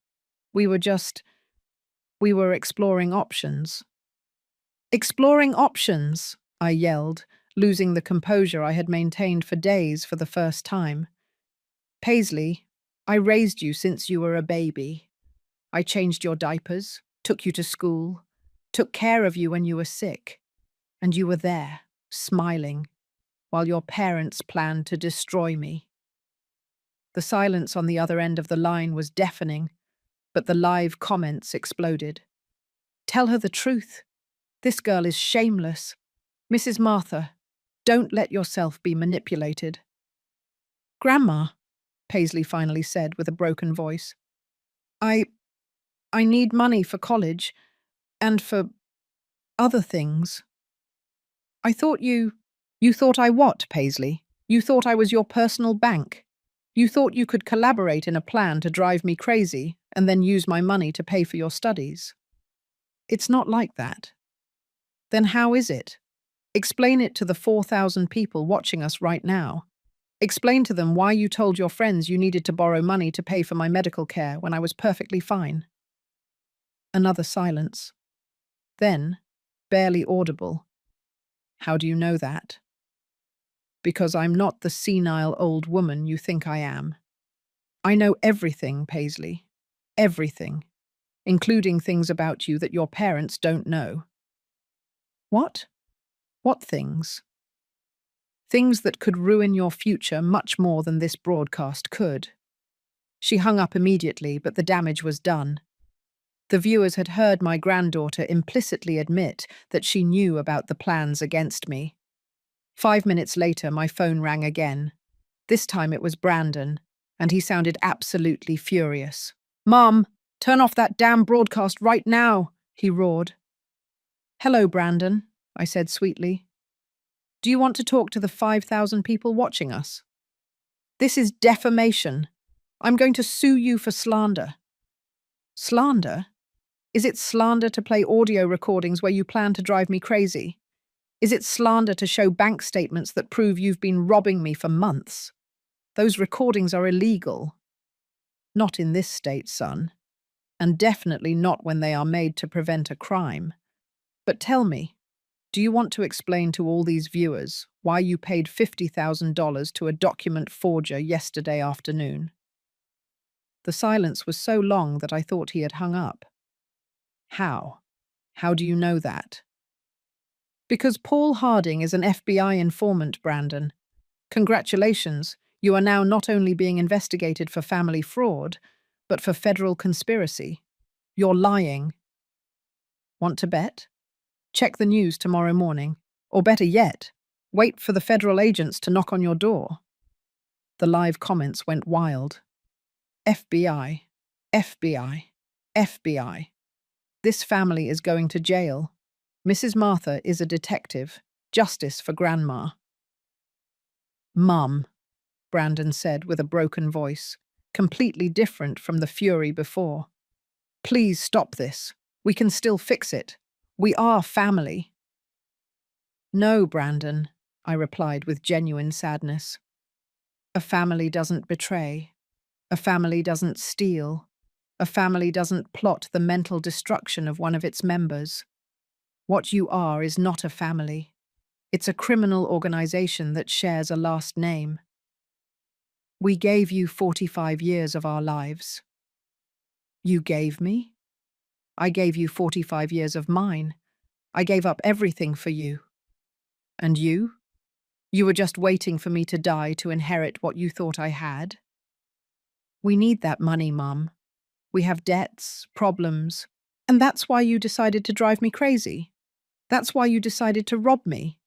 We were exploring options. Exploring options, I yelled, losing the composure I had maintained for days for the first time. Paisley, I raised you since you were a baby. I changed your diapers, took you to school, took care of you when you were sick, and you were there, smiling, while your parents planned to destroy me. The silence on the other end of the line was deafening, but the live comments exploded. Tell her the truth. This girl is shameless. Mrs. Martha, don't let yourself be manipulated. Grandma, Paisley finally said with a broken voice, I need money for college and for other things. I thought you thought I what, Paisley? You thought I was your personal bank? You thought you could collaborate in a plan to drive me crazy and then use my money to pay for your studies. It's not like that. Then how is it? Explain it to the 4,000 people watching us right now. Explain to them why you told your friends you needed to borrow money to pay for my medical care when I was perfectly fine. Another silence. Then, barely audible. How do you know that? Because I'm not the senile old woman you think I am. I know everything, Paisley. Everything. Including things about you that your parents don't know. What? What things? Things that could ruin your future much more than this broadcast could. She hung up immediately, but the damage was done. The viewers had heard my granddaughter implicitly admit that she knew about the plans against me. 5 minutes later, my phone rang again. This time it was Brandon, and he sounded absolutely furious. "Mom, turn off that damn broadcast right now," he roared. "Hello, Brandon," I said sweetly. "Do you want to talk to the 5,000 people watching us? This is defamation. I'm going to sue you for slander." Slander? Is it slander to play audio recordings where you plan to drive me crazy? Is it slander to show bank statements that prove you've been robbing me for months? Those recordings are illegal. Not in this state, son. And definitely not when they are made to prevent a crime. But tell me, do you want to explain to all these viewers why you paid $50,000 to a document forger yesterday afternoon? The silence was so long that I thought he had hung up. How? How do you know that? Because Paul Harding is an FBI informant, Brandon. Congratulations, you are now not only being investigated for family fraud, but for federal conspiracy. You're lying. Want to bet? Check the news tomorrow morning. Or better yet, wait for the federal agents to knock on your door. The live comments went wild. FBI, FBI, FBI. This family is going to jail. Mrs. Martha is a detective. Justice for Grandma. "Mum," Brandon said with a broken voice, completely different from the fury before. "Please stop this. We can still fix it. We are family." "No, Brandon," I replied with genuine sadness. "A family doesn't betray. A family doesn't steal. A family doesn't plot the mental destruction of one of its members. What you are is not a family. It's a criminal organization that shares a last name. We gave you 45 years of our lives." "You gave me? I gave you 45 years of mine. I gave up everything for you. And you? You were just waiting for me to die to inherit what you thought I had?" "We need that money, Mum. We have debts, problems, and that's why you decided to drive me crazy. That's why you decided to rob me.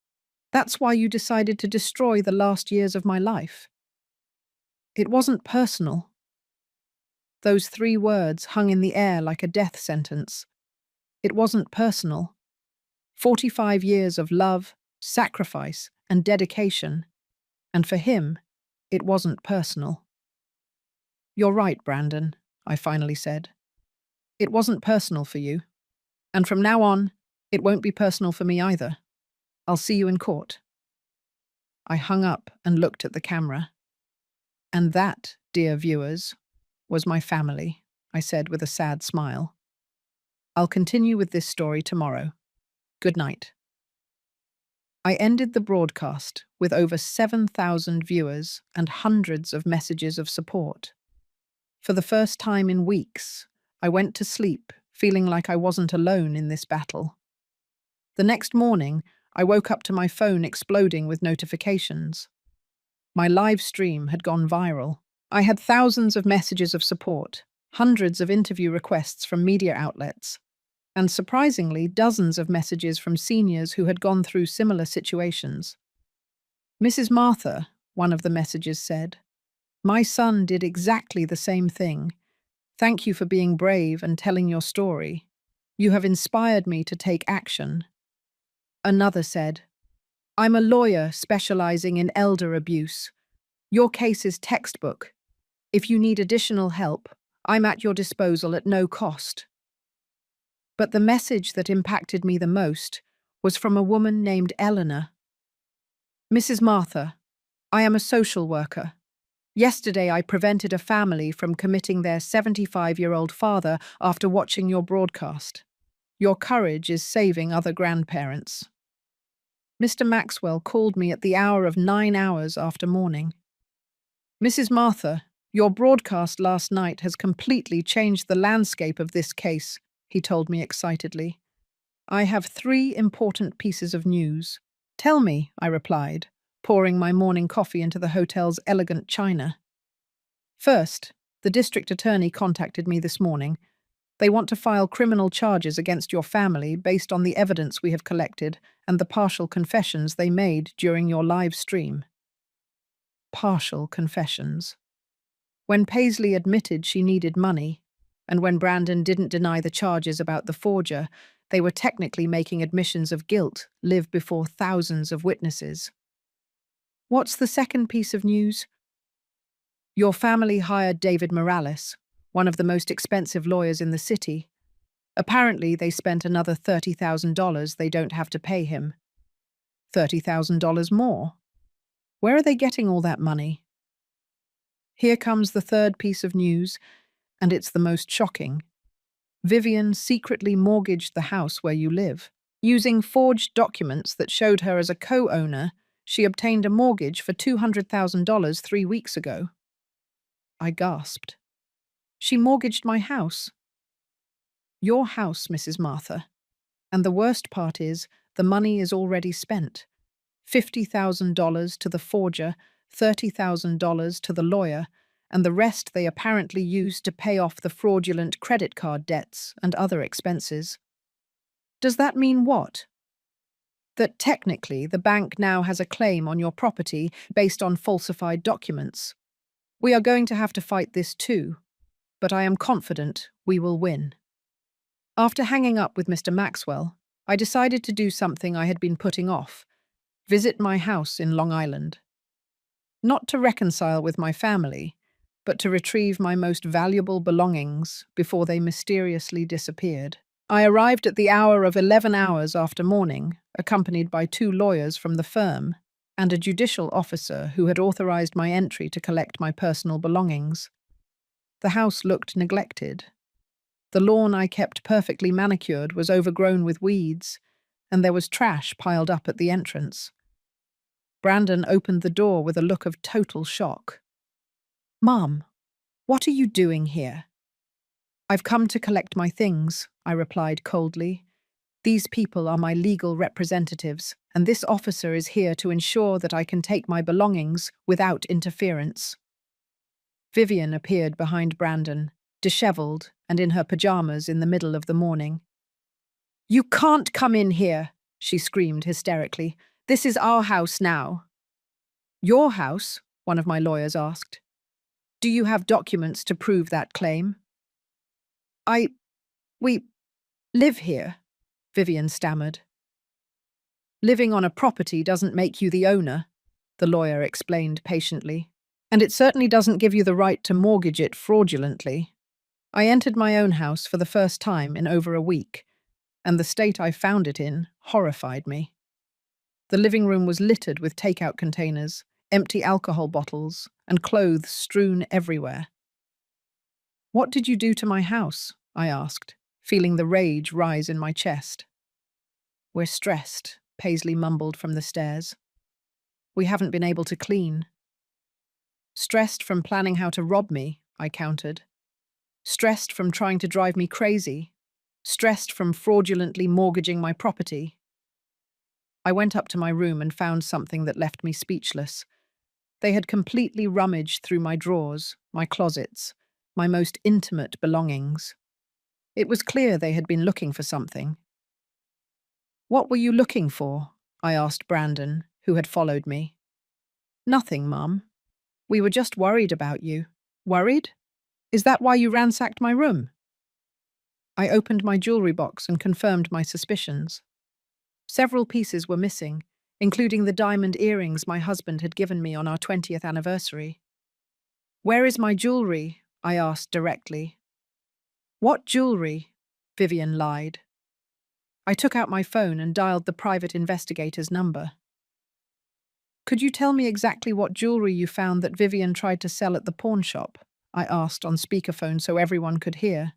That's why you decided to destroy the last years of my life." It wasn't personal. Those 3 words hung in the air like a death sentence. It wasn't personal. 45 years of love, sacrifice, and dedication. And for him, it wasn't personal. "You're right, Brandon," I finally said. "It wasn't personal for you. And from now on, it won't be personal for me either. I'll see you in court." I hung up and looked at the camera. "And that, dear viewers, was my family," I said with a sad smile. "I'll continue with this story tomorrow. Good night." I ended the broadcast with over 7,000 viewers and hundreds of messages of support. For the first time in weeks, I went to sleep feeling like I wasn't alone in this battle. The next morning, I woke up to my phone exploding with notifications. My live stream had gone viral. I had thousands of messages of support, hundreds of interview requests from media outlets, and surprisingly, dozens of messages from seniors who had gone through similar situations. "Mrs. Martha," one of the messages said, "my son did exactly the same thing. Thank you for being brave and telling your story. You have inspired me to take action." Another said, "I'm a lawyer specializing in elder abuse. Your case is textbook. If you need additional help, I'm at your disposal at no cost. But the message that impacted me the most was from a woman named Eleanor. Mrs. Martha, I am a social worker. Yesterday I prevented a family from committing their 75-year-old father after watching your broadcast. Your courage is saving other grandparents. Mr. Maxwell called me at the hour of 9 hours after morning. Mrs. Martha, your broadcast last night has completely changed the landscape of this case, he told me excitedly. I have 3 important pieces of news. Tell me, I replied, pouring my morning coffee into the hotel's elegant china. First, the district attorney contacted me this morning. They want to file criminal charges against your family based on the evidence we have collected and the partial confessions they made during your live stream. Partial confessions. When Paisley admitted she needed money, and when Brandon didn't deny the charges about the forger, they were technically making admissions of guilt live before thousands of witnesses. What's the second piece of news? Your family hired David Morales, one of the most expensive lawyers in the city. Apparently, they spent another $30,000 they don't have to pay him. $30,000 more? Where are they getting all that money? Here comes the third piece of news, and it's the most shocking. Vivian secretly mortgaged the house where you live. Using forged documents that showed her as a co-owner, she obtained a mortgage for $200,000 3 weeks ago. I gasped. She mortgaged my house. Your house, Mrs. Martha. And the worst part is, the money is already spent. $50,000 to the forger, $30,000 to the lawyer, and the rest they apparently used to pay off the fraudulent credit card debts and other expenses. Does that mean what? That technically the bank now has a claim on your property based on falsified documents. We are going to have to fight this too, but I am confident we will win. After hanging up with Mr. Maxwell, I decided to do something I had been putting off: visit my house in Long Island. Not to reconcile with my family, but to retrieve my most valuable belongings before they mysteriously disappeared. I arrived at the hour of 11 hours after morning, accompanied by 2 lawyers from the firm and a judicial officer who had authorized my entry to collect my personal belongings. The house looked neglected. The lawn I kept perfectly manicured was overgrown with weeds, and there was trash piled up at the entrance. Brandon opened the door with a look of total shock. "Mom, what are you doing here?" "I've come to collect my things," I replied coldly. "These people are my legal representatives, and this officer is here to ensure that I can take my belongings without interference." Vivian appeared behind Brandon, disheveled and in her pajamas in the middle of the morning. "You can't come in here," she screamed hysterically. "This is our house now." "Your house?" one of my lawyers asked. "Do you have documents to prove that claim?" We live here," Vivian stammered. "Living on a property doesn't make you the owner," the lawyer explained patiently. "And it certainly doesn't give you the right to mortgage it fraudulently. I entered my own house for the first time in over a week, and the state I found it in horrified me. The living room was littered with takeout containers, empty alcohol bottles, and clothes strewn everywhere." "What did you do to my house?" I asked, feeling the rage rise in my chest. "We're stressed," Paisley mumbled from the stairs. "We haven't been able to clean." "Stressed from planning how to rob me," I countered. "Stressed from trying to drive me crazy. Stressed from fraudulently mortgaging my property." I went up to my room and found something that left me speechless. They had completely rummaged through my drawers, my closets, my most intimate belongings. It was clear they had been looking for something. "What were you looking for?" I asked Brandon, who had followed me. "Nothing, Mum. We were just worried about you." "Worried? Is that why you ransacked my room?" I opened my jewelry box and confirmed my suspicions. Several pieces were missing, including the diamond earrings my husband had given me on our 20th anniversary. Where is my jewelry? I asked directly. What jewelry? Vivian lied. I took out my phone and dialed the private investigator's number. Could you tell me exactly what jewelry you found that Vivian tried to sell at the pawn shop? I asked on speakerphone so everyone could hear.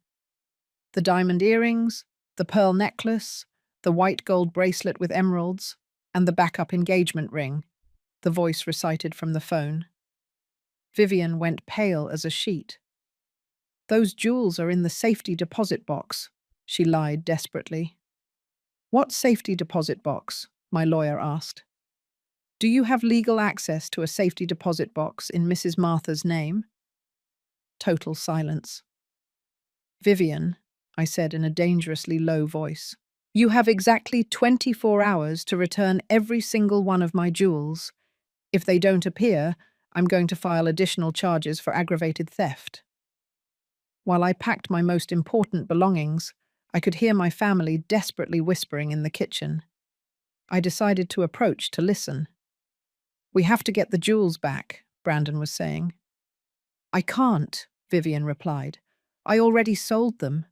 The diamond earrings, the pearl necklace, the white gold bracelet with emeralds, and the backup engagement ring, the voice recited from the phone. Vivian went pale as a sheet. Those jewels are in the safety deposit box, she lied desperately. What safety deposit box? My lawyer asked. Do you have legal access to a safety deposit box in Mrs. Martha's name? Total silence. Vivian, I said in a dangerously low voice, you have exactly 24 hours to return every single one of my jewels. If they don't appear, I'm going to file additional charges for aggravated theft. While I packed my most important belongings, I could hear my family desperately whispering in the kitchen. I decided to approach to listen. We have to get the jewels back, Brandon was saying. I can't, Vivian replied. I already sold them.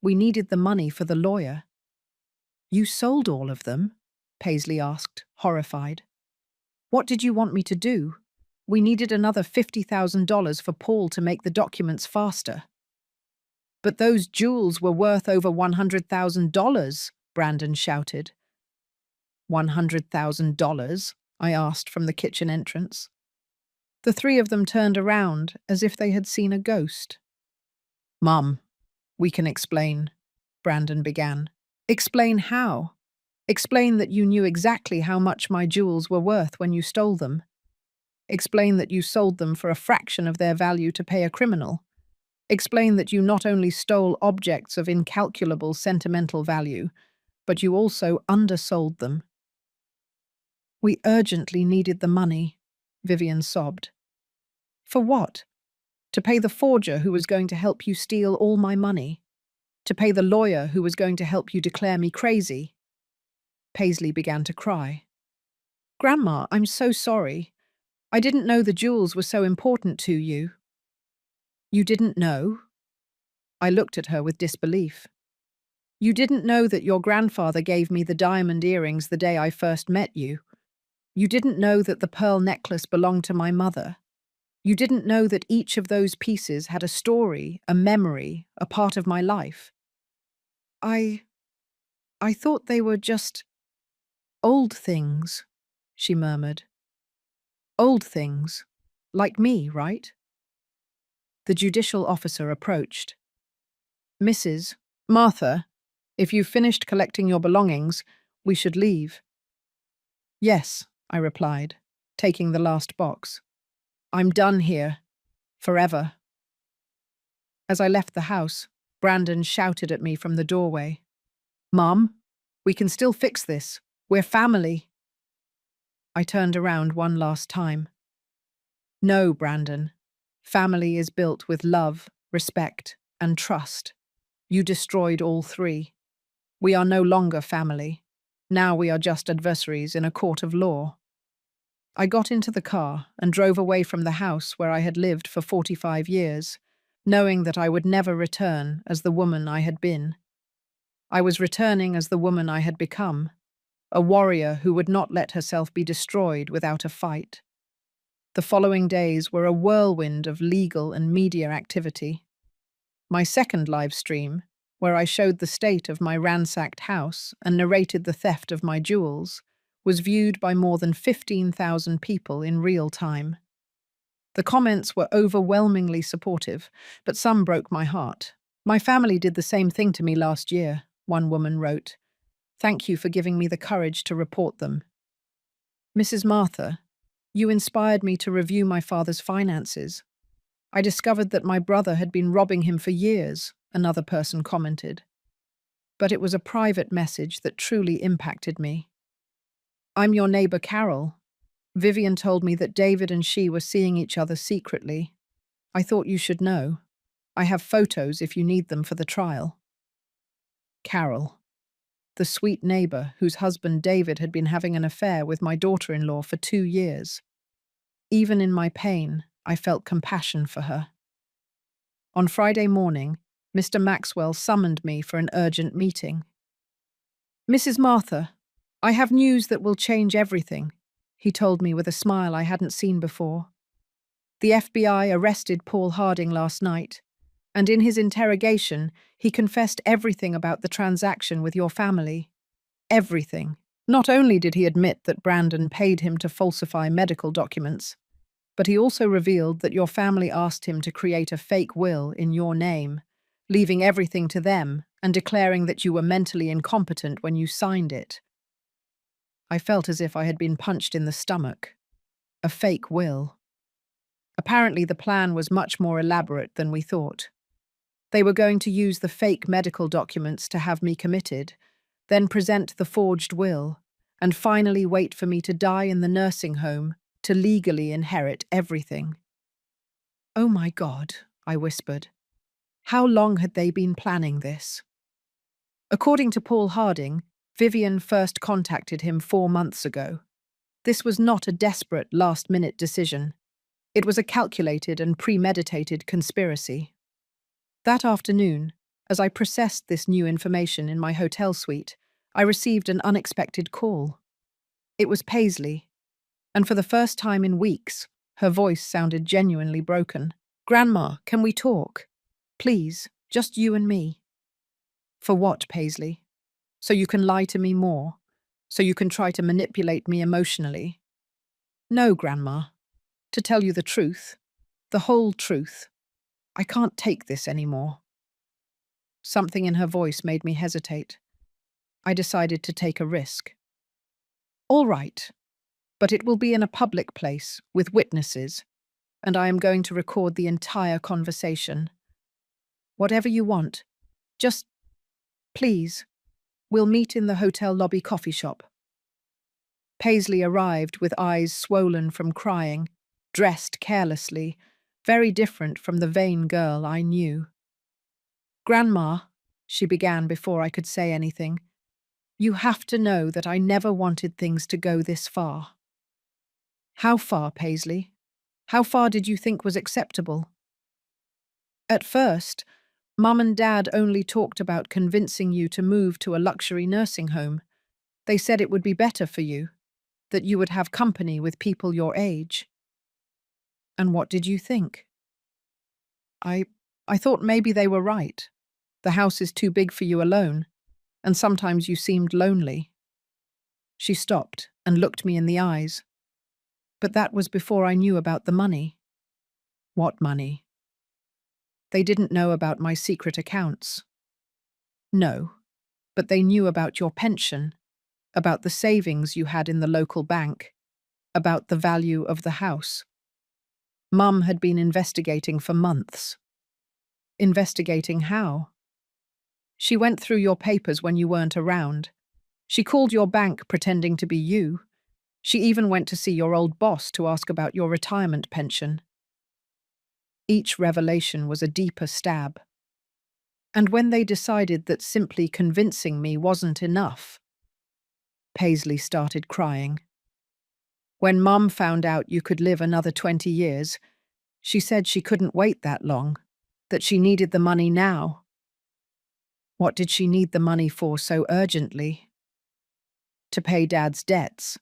We needed the money for the lawyer. You sold all of them? Paisley asked, horrified. What did you want me to do? We needed another $50,000 for Paul to make the documents faster. But those jewels were worth over $100,000, Brandon shouted. $100,000? I asked from the kitchen entrance. The three of them turned around as if they had seen a ghost. Mum, we can explain, Brandon began. Explain how? Explain that you knew exactly how much my jewels were worth when you stole them. Explain that you sold them for a fraction of their value to pay a criminal. Explain that you not only stole objects of incalculable sentimental value, but you also undersold them. We urgently needed the money, Vivian sobbed. For what? To pay the forger who was going to help you steal all my money? To pay the lawyer who was going to help you declare me crazy? Paisley began to cry. Grandma, I'm so sorry. I didn't know the jewels were so important to you. You didn't know? I looked at her with disbelief. You didn't know that your grandfather gave me the diamond earrings the day I first met you. You didn't know that the pearl necklace belonged to my mother. You didn't know that each of those pieces had a story, a memory, a part of my life. I thought they were just old things, she murmured. Old things. Like me, right? The judicial officer approached. Mrs. Martha, if you've finished collecting your belongings, we should leave. Yes, I replied, taking the last box. I'm done here. Forever. As I left the house, Brandon shouted at me from the doorway. Mom, we can still fix this. We're family. I turned around one last time. No, Brandon. Family is built with love, respect, and trust. You destroyed all three. We are no longer family. Now we are just adversaries in a court of law. I got into the car and drove away from the house where I had lived for 45 years, knowing that I would never return as the woman I had been. I was returning as the woman I had become, a warrior who would not let herself be destroyed without a fight. The following days were a whirlwind of legal and media activity. My second live stream, where I showed the state of my ransacked house and narrated the theft of my jewels, was viewed by more than 15,000 people in real time. The comments were overwhelmingly supportive, but some broke my heart. My family did the same thing to me last year, one woman wrote. Thank you for giving me the courage to report them. Mrs. Martha, you inspired me to review my father's finances. I discovered that my brother had been robbing him for years, another person commented. But it was a private message that truly impacted me. I'm your neighbor Carol. Vivian told me that David and she were seeing each other secretly. I thought you should know. I have photos if you need them for the trial. Carol, the sweet neighbor whose husband David had been having an affair with my daughter-in-law for 2 years. Even in my pain, I felt compassion for her. On Friday morning, Mr. Maxwell summoned me for an urgent meeting. "Mrs. Martha, I have news that will change everything," he told me with a smile I hadn't seen before. "The FBI arrested Paul Harding last night, and in his interrogation, he confessed everything about the transaction with your family. Everything. Not only did he admit that Brandon paid him to falsify medical documents, but he also revealed that your family asked him to create a fake will in your name, leaving everything to them and declaring that you were mentally incompetent when you signed it." I felt as if I had been punched in the stomach. A fake will. Apparently, the plan was much more elaborate than we thought. They were going to use the fake medical documents to have me committed, then present the forged will, and finally wait for me to die in the nursing home to legally inherit everything. "Oh my God," I whispered. How long had they been planning this? According to Paul Harding, Vivian first contacted him 4 months ago. This was not a desperate, last-minute decision. It was a calculated and premeditated conspiracy. That afternoon, as I processed this new information in my hotel suite, I received an unexpected call. It was Paisley, and for the first time in weeks, her voice sounded genuinely broken. "Grandma, can we talk? Please, just you and me." "For what, Paisley? So you can lie to me more? So you can try to manipulate me emotionally?" "No, Grandma. To tell you the truth, the whole truth, I can't take this anymore." Something in her voice made me hesitate. I decided to take a risk. "All right, but it will be in a public place, with witnesses, and I am going to record the entire conversation. Whatever you want, just, please, we'll meet in the hotel lobby coffee shop." Paisley arrived with eyes swollen from crying, dressed carelessly, very different from the vain girl I knew. "Grandma," she began before I could say anything, "you have to know that I never wanted things to go this far." "How far, Paisley? How far did you think was acceptable?" "At first, Mum and Dad only talked about convincing you to move to a luxury nursing home. They said it would be better for you, that you would have company with people your age." "And what did you think?" I thought maybe they were right. The house is too big for you alone, and sometimes you seemed lonely." She stopped and looked me in the eyes. "But that was before I knew about the money." "What money?" "They didn't know about my secret accounts." "No, but they knew about your pension, about the savings you had in the local bank, about the value of the house. Mum had been investigating for months." "Investigating how?" "She went through your papers when you weren't around. She called your bank pretending to be you. She even went to see your old boss to ask about your retirement pension." Each revelation was a deeper stab. "And when they decided that simply convincing me wasn't enough," Paisley started crying. "When Mum found out you could live another 20 years, she said she couldn't wait that long, that she needed the money now." "What did she need the money for so urgently?" "To pay Dad's debts.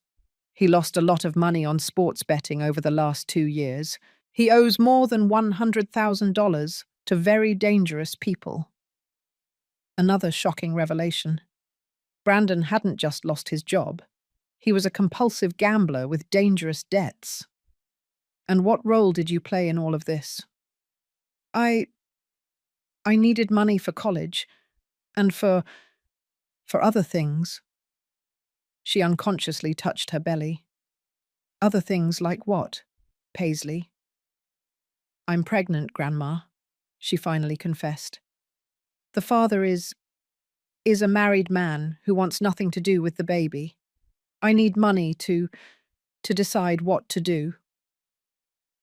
He lost a lot of money on sports betting over the last 2 years. He owes more than $100,000 to very dangerous people." Another shocking revelation. Brandon hadn't just lost his job. He was a compulsive gambler with dangerous debts. "And what role did you play in all of this?" I needed money for college, and for other things." She unconsciously touched her belly. "Other things like what, Paisley?" "I'm pregnant, Grandma," she finally confessed. "The father is a married man who wants nothing to do with the baby. I need money to decide what to do."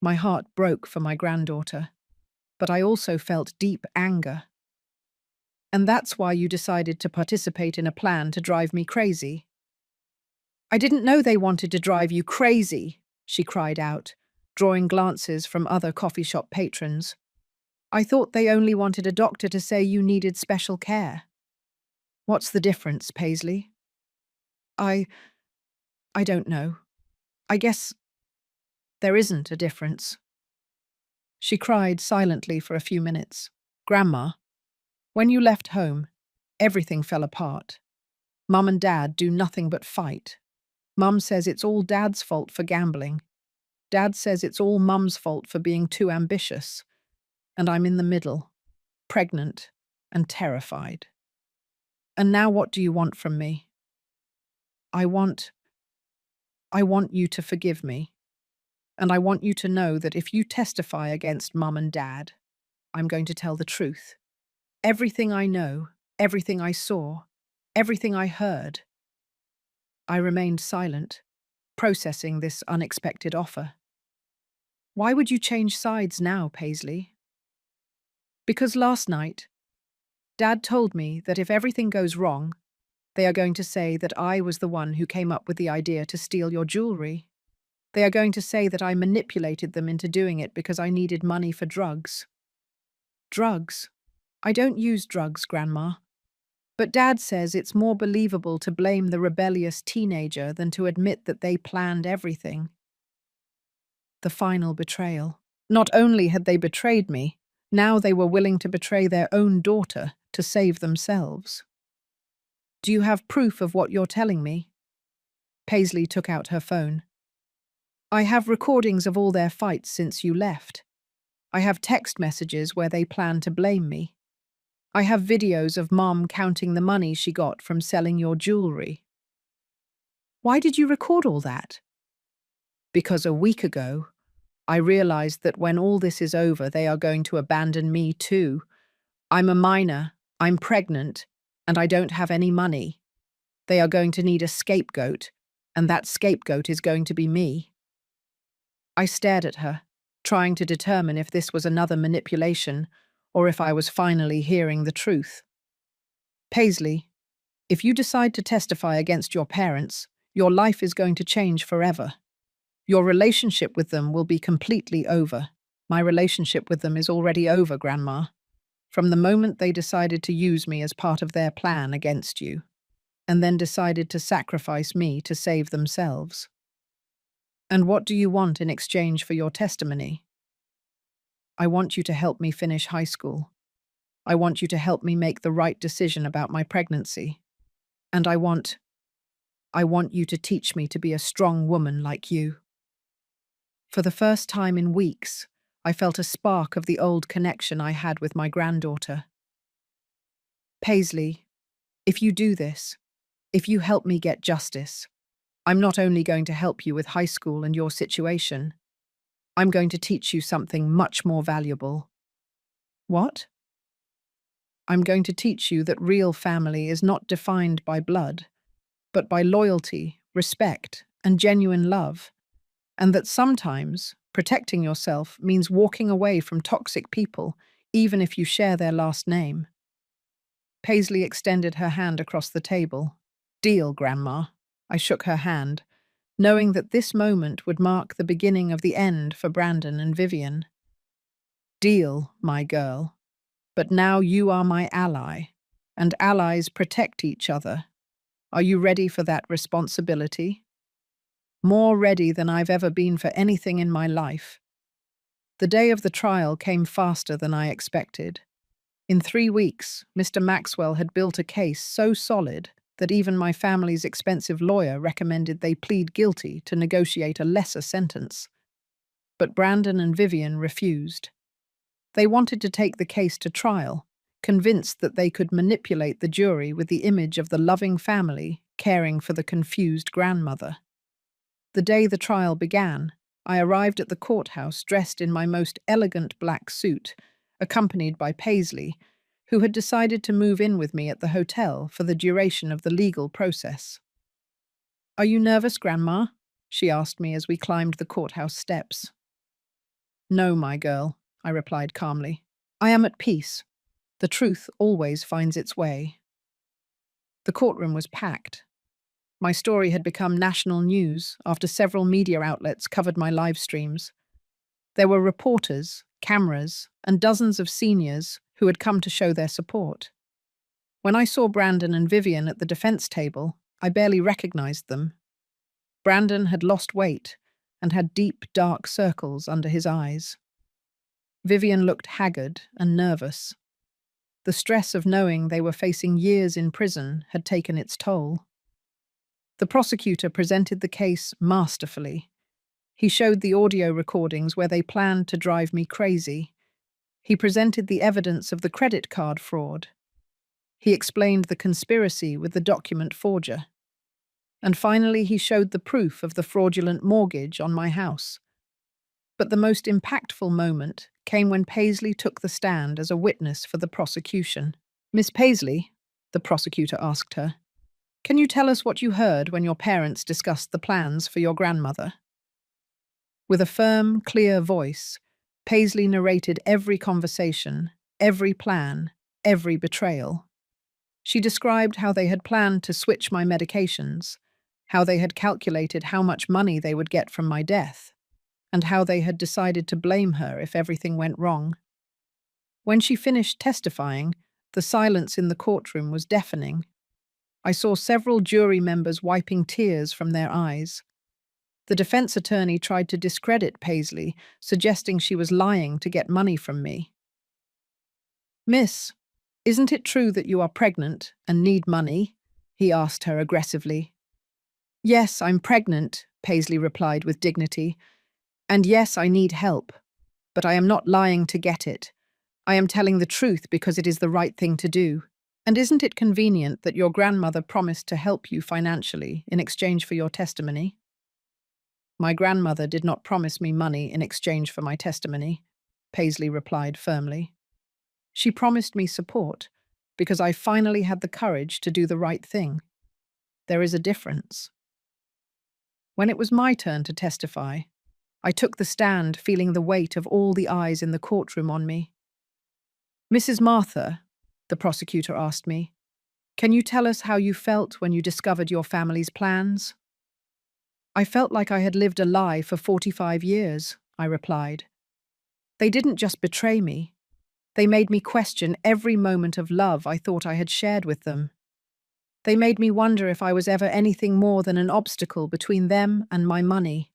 My heart broke for my granddaughter, but I also felt deep anger. "And that's why you decided to participate in a plan to drive me crazy?" "I didn't know they wanted to drive you crazy," she cried out. drawing glances from other coffee shop patrons. I thought they only wanted a doctor to say you needed special care. What's the difference, Paisley? I don't know. I guess there isn't a difference. She cried silently for a few minutes. Grandma, when you left home, everything fell apart. Mum and Dad do nothing but fight. Mum says it's all Dad's fault for gambling. Dad says it's all Mum's fault for being too ambitious. And I'm in the middle, pregnant and terrified. And now what do you want from me? I want you to forgive me. And I want you to know that if you testify against Mum and Dad, I'm going to tell the truth. Everything I know, everything I saw, everything I heard. I remained silent, processing this unexpected offer. Why would you change sides now, Paisley? Because last night, Dad told me that if everything goes wrong, they are going to say that I was the one who came up with the idea to steal your jewelry. They are going to say that I manipulated them into doing it because I needed money for drugs. Drugs? I don't use drugs, Grandma. But Dad says it's more believable to blame the rebellious teenager than to admit that they planned everything. The final betrayal. Not only had they betrayed me, now they were willing to betray their own daughter to save themselves. Do you have proof of what you're telling me? Paisley took out her phone. I have recordings of all their fights since you left. I have text messages where they plan to blame me. I have videos of Mom counting the money she got from selling your jewelry. Why did you record all that? Because a week ago, I realized that when all this is over, they are going to abandon me too. I'm a minor, I'm pregnant, and I don't have any money. They are going to need a scapegoat, and that scapegoat is going to be me. I stared at her, trying to determine if this was another manipulation or if I was finally hearing the truth. Paisley, if you decide to testify against your parents, your life is going to change forever. Your relationship with them will be completely over. My relationship with them is already over, Grandma. From the moment they decided to use me as part of their plan against you, and then decided to sacrifice me to save themselves. And what do you want in exchange for your testimony? I want you to help me finish high school. I want you to help me make the right decision about my pregnancy. And I want you to teach me to be a strong woman like you. For the first time in weeks, I felt a spark of the old connection I had with my granddaughter. Paisley, if you do this, if you help me get justice, I'm not only going to help you with high school and your situation, I'm going to teach you something much more valuable. What? I'm going to teach you that real family is not defined by blood, but by loyalty, respect, and genuine love, and that sometimes protecting yourself means walking away from toxic people, even if you share their last name. Paisley extended her hand across the table. Deal, Grandma. I shook her hand, knowing that this moment would mark the beginning of the end for Brandon and Vivian. Deal, my girl. But now you are my ally, and allies protect each other. Are you ready for that responsibility? More ready than I've ever been for anything in my life. The day of the trial came faster than I expected. In 3 weeks, Mr. Maxwell had built a case so solid that even my family's expensive lawyer recommended they plead guilty to negotiate a lesser sentence. But Brandon and Vivian refused. They wanted to take the case to trial, convinced that they could manipulate the jury with the image of the loving family caring for the confused grandmother. The day the trial began, I arrived at the courthouse dressed in my most elegant black suit, accompanied by Paisley, who had decided to move in with me at the hotel for the duration of the legal process. "Are you nervous, Grandma?" she asked me as we climbed the courthouse steps. "No, my girl," I replied calmly. "I am at peace. The truth always finds its way." The courtroom was packed. My story had become national news after several media outlets covered my live streams. There were reporters, cameras, and dozens of seniors who had come to show their support. When I saw Brandon and Vivian at the defense table, I barely recognized them. Brandon had lost weight and had deep, dark circles under his eyes. Vivian looked haggard and nervous. The stress of knowing they were facing years in prison had taken its toll. The prosecutor presented the case masterfully. He showed the audio recordings where they planned to drive me crazy. He presented the evidence of the credit card fraud. He explained the conspiracy with the document forger. And finally, he showed the proof of the fraudulent mortgage on my house. But the most impactful moment came when Paisley took the stand as a witness for the prosecution. "Miss Paisley," the prosecutor asked her, "can you tell us what you heard when your parents discussed the plans for your grandmother?" With a firm, clear voice, Paisley narrated every conversation, every plan, every betrayal. She described how they had planned to switch my medications, how they had calculated how much money they would get from my death, and how they had decided to blame her if everything went wrong. When she finished testifying, the silence in the courtroom was deafening. I saw several jury members wiping tears from their eyes. The defense attorney tried to discredit Paisley, suggesting she was lying to get money from me. "Miss, isn't it true that you are pregnant and need money?" he asked her aggressively. "Yes, I'm pregnant," Paisley replied with dignity. "And yes, I need help. But I am not lying to get it. I am telling the truth because it is the right thing to do. And isn't it convenient that your grandmother promised to help you financially in exchange for your testimony?" "My grandmother did not promise me money in exchange for my testimony," Paisley replied firmly. "She promised me support because I finally had the courage to do the right thing. There is a difference." When it was my turn to testify, I took the stand feeling the weight of all the eyes in the courtroom on me. "Mrs. Martha," the prosecutor asked me, "can you tell us how you felt when you discovered your family's plans?" "I felt like I had lived a lie for 45 years, I replied. "They didn't just betray me. They made me question every moment of love I thought I had shared with them. They made me wonder if I was ever anything more than an obstacle between them and my money."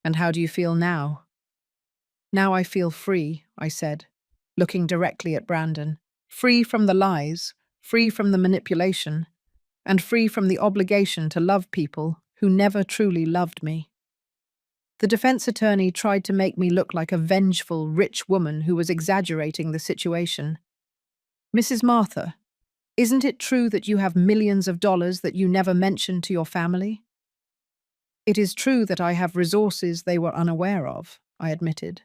"And how do you feel now?" "Now I feel free," I said, looking directly at Brandon. "Free from the lies, free from the manipulation, and free from the obligation to love people who never truly loved me." The defense attorney tried to make me look like a vengeful, rich woman who was exaggerating the situation. "Mrs. Martha, isn't it true that you have millions of dollars that you never mentioned to your family?" "It is true that I have resources they were unaware of," I admitted.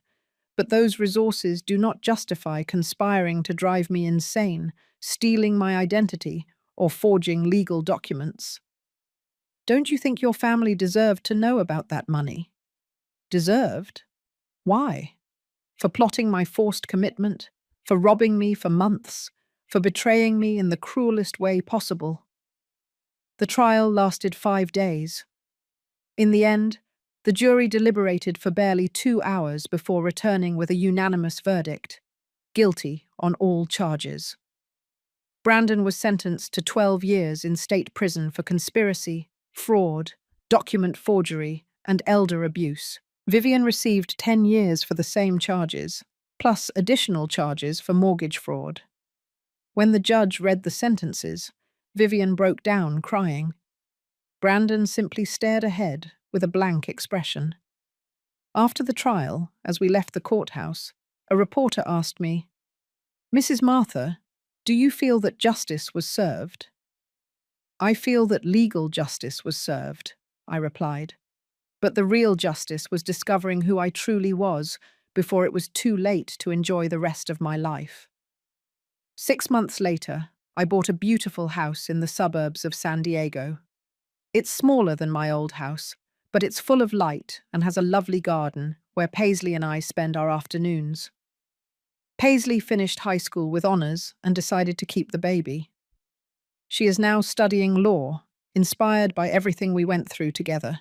"But those resources do not justify conspiring to drive me insane, stealing my identity, or forging legal documents." "Don't you think your family deserved to know about that money?" "Deserved? Why? For plotting my forced commitment, for robbing me for months, for betraying me in the cruelest way possible." The trial lasted 5 days. In the end, the jury deliberated for barely 2 hours before returning with a unanimous verdict: guilty on all charges. Brandon was sentenced to 12 years in state prison for conspiracy, fraud, document forgery, and elder abuse. Vivian received 10 years for the same charges, plus additional charges for mortgage fraud. When the judge read the sentences, Vivian broke down crying. Brandon simply stared ahead with a blank expression. After the trial, as we left the courthouse, a reporter asked me, "Mrs. Martha, do you feel that justice was served?" "I feel that legal justice was served," I replied. "But the real justice was discovering who I truly was before it was too late to enjoy the rest of my life." 6 months later, I bought a beautiful house in the suburbs of San Diego. It's smaller than my old house, but it's full of light and has a lovely garden where Paisley and I spend our afternoons. Paisley finished high school with honors and decided to keep the baby. She is now studying law, inspired by everything we went through together.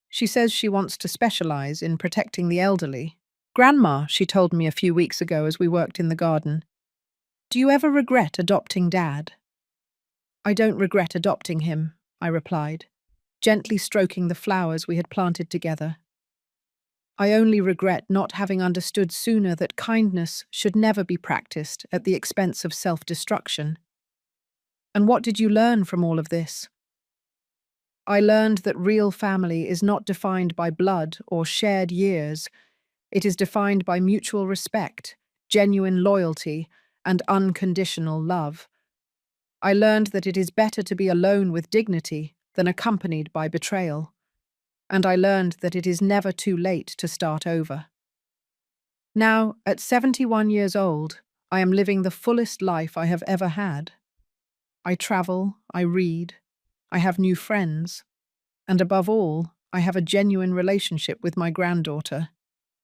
She says she wants to specialize in protecting the elderly Grandma, she told me a few weeks ago as we worked in the garden, do you ever regret adopting Dad? I don't regret adopting him, I replied, gently stroking the flowers we had planted together. I only regret not having understood sooner that kindness should never be practiced at the expense of self-destruction. And what did you learn from all of this? I learned that real family is not defined by blood or shared years. It is defined by mutual respect, genuine loyalty, and unconditional love. I learned that it is better to be alone with dignity than accompanied by betrayal. And I learned that it is never too late to start over. Now, at 71 years old, I am living the fullest life I have ever had. I travel, I read, I have new friends, and above all, I have a genuine relationship with my granddaughter,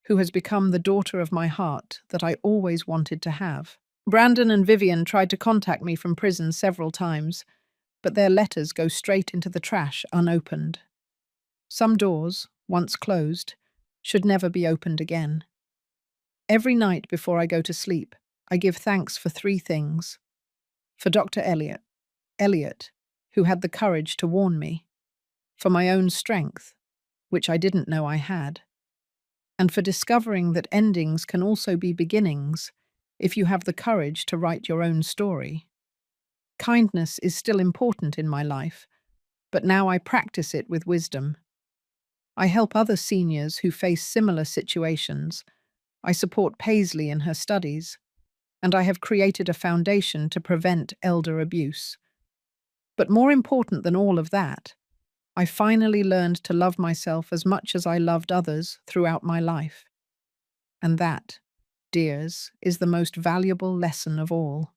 who has become the daughter of my heart that I always wanted to have. Brandon and Vivian tried to contact me from prison several times, but their letters go straight into the trash unopened. Some doors, once closed, should never be opened again. Every night before I go to sleep, I give thanks for three things. For Dr. Elliot, who had the courage to warn me. For my own strength, which I didn't know I had. And for discovering that endings can also be beginnings if you have the courage to write your own story. Kindness is still important in my life, but now I practice it with wisdom. I help other seniors who face similar situations. I support Paisley in her studies, and I have created a foundation to prevent elder abuse. But more important than all of that, I finally learned to love myself as much as I loved others throughout my life. And that, dears, is the most valuable lesson of all.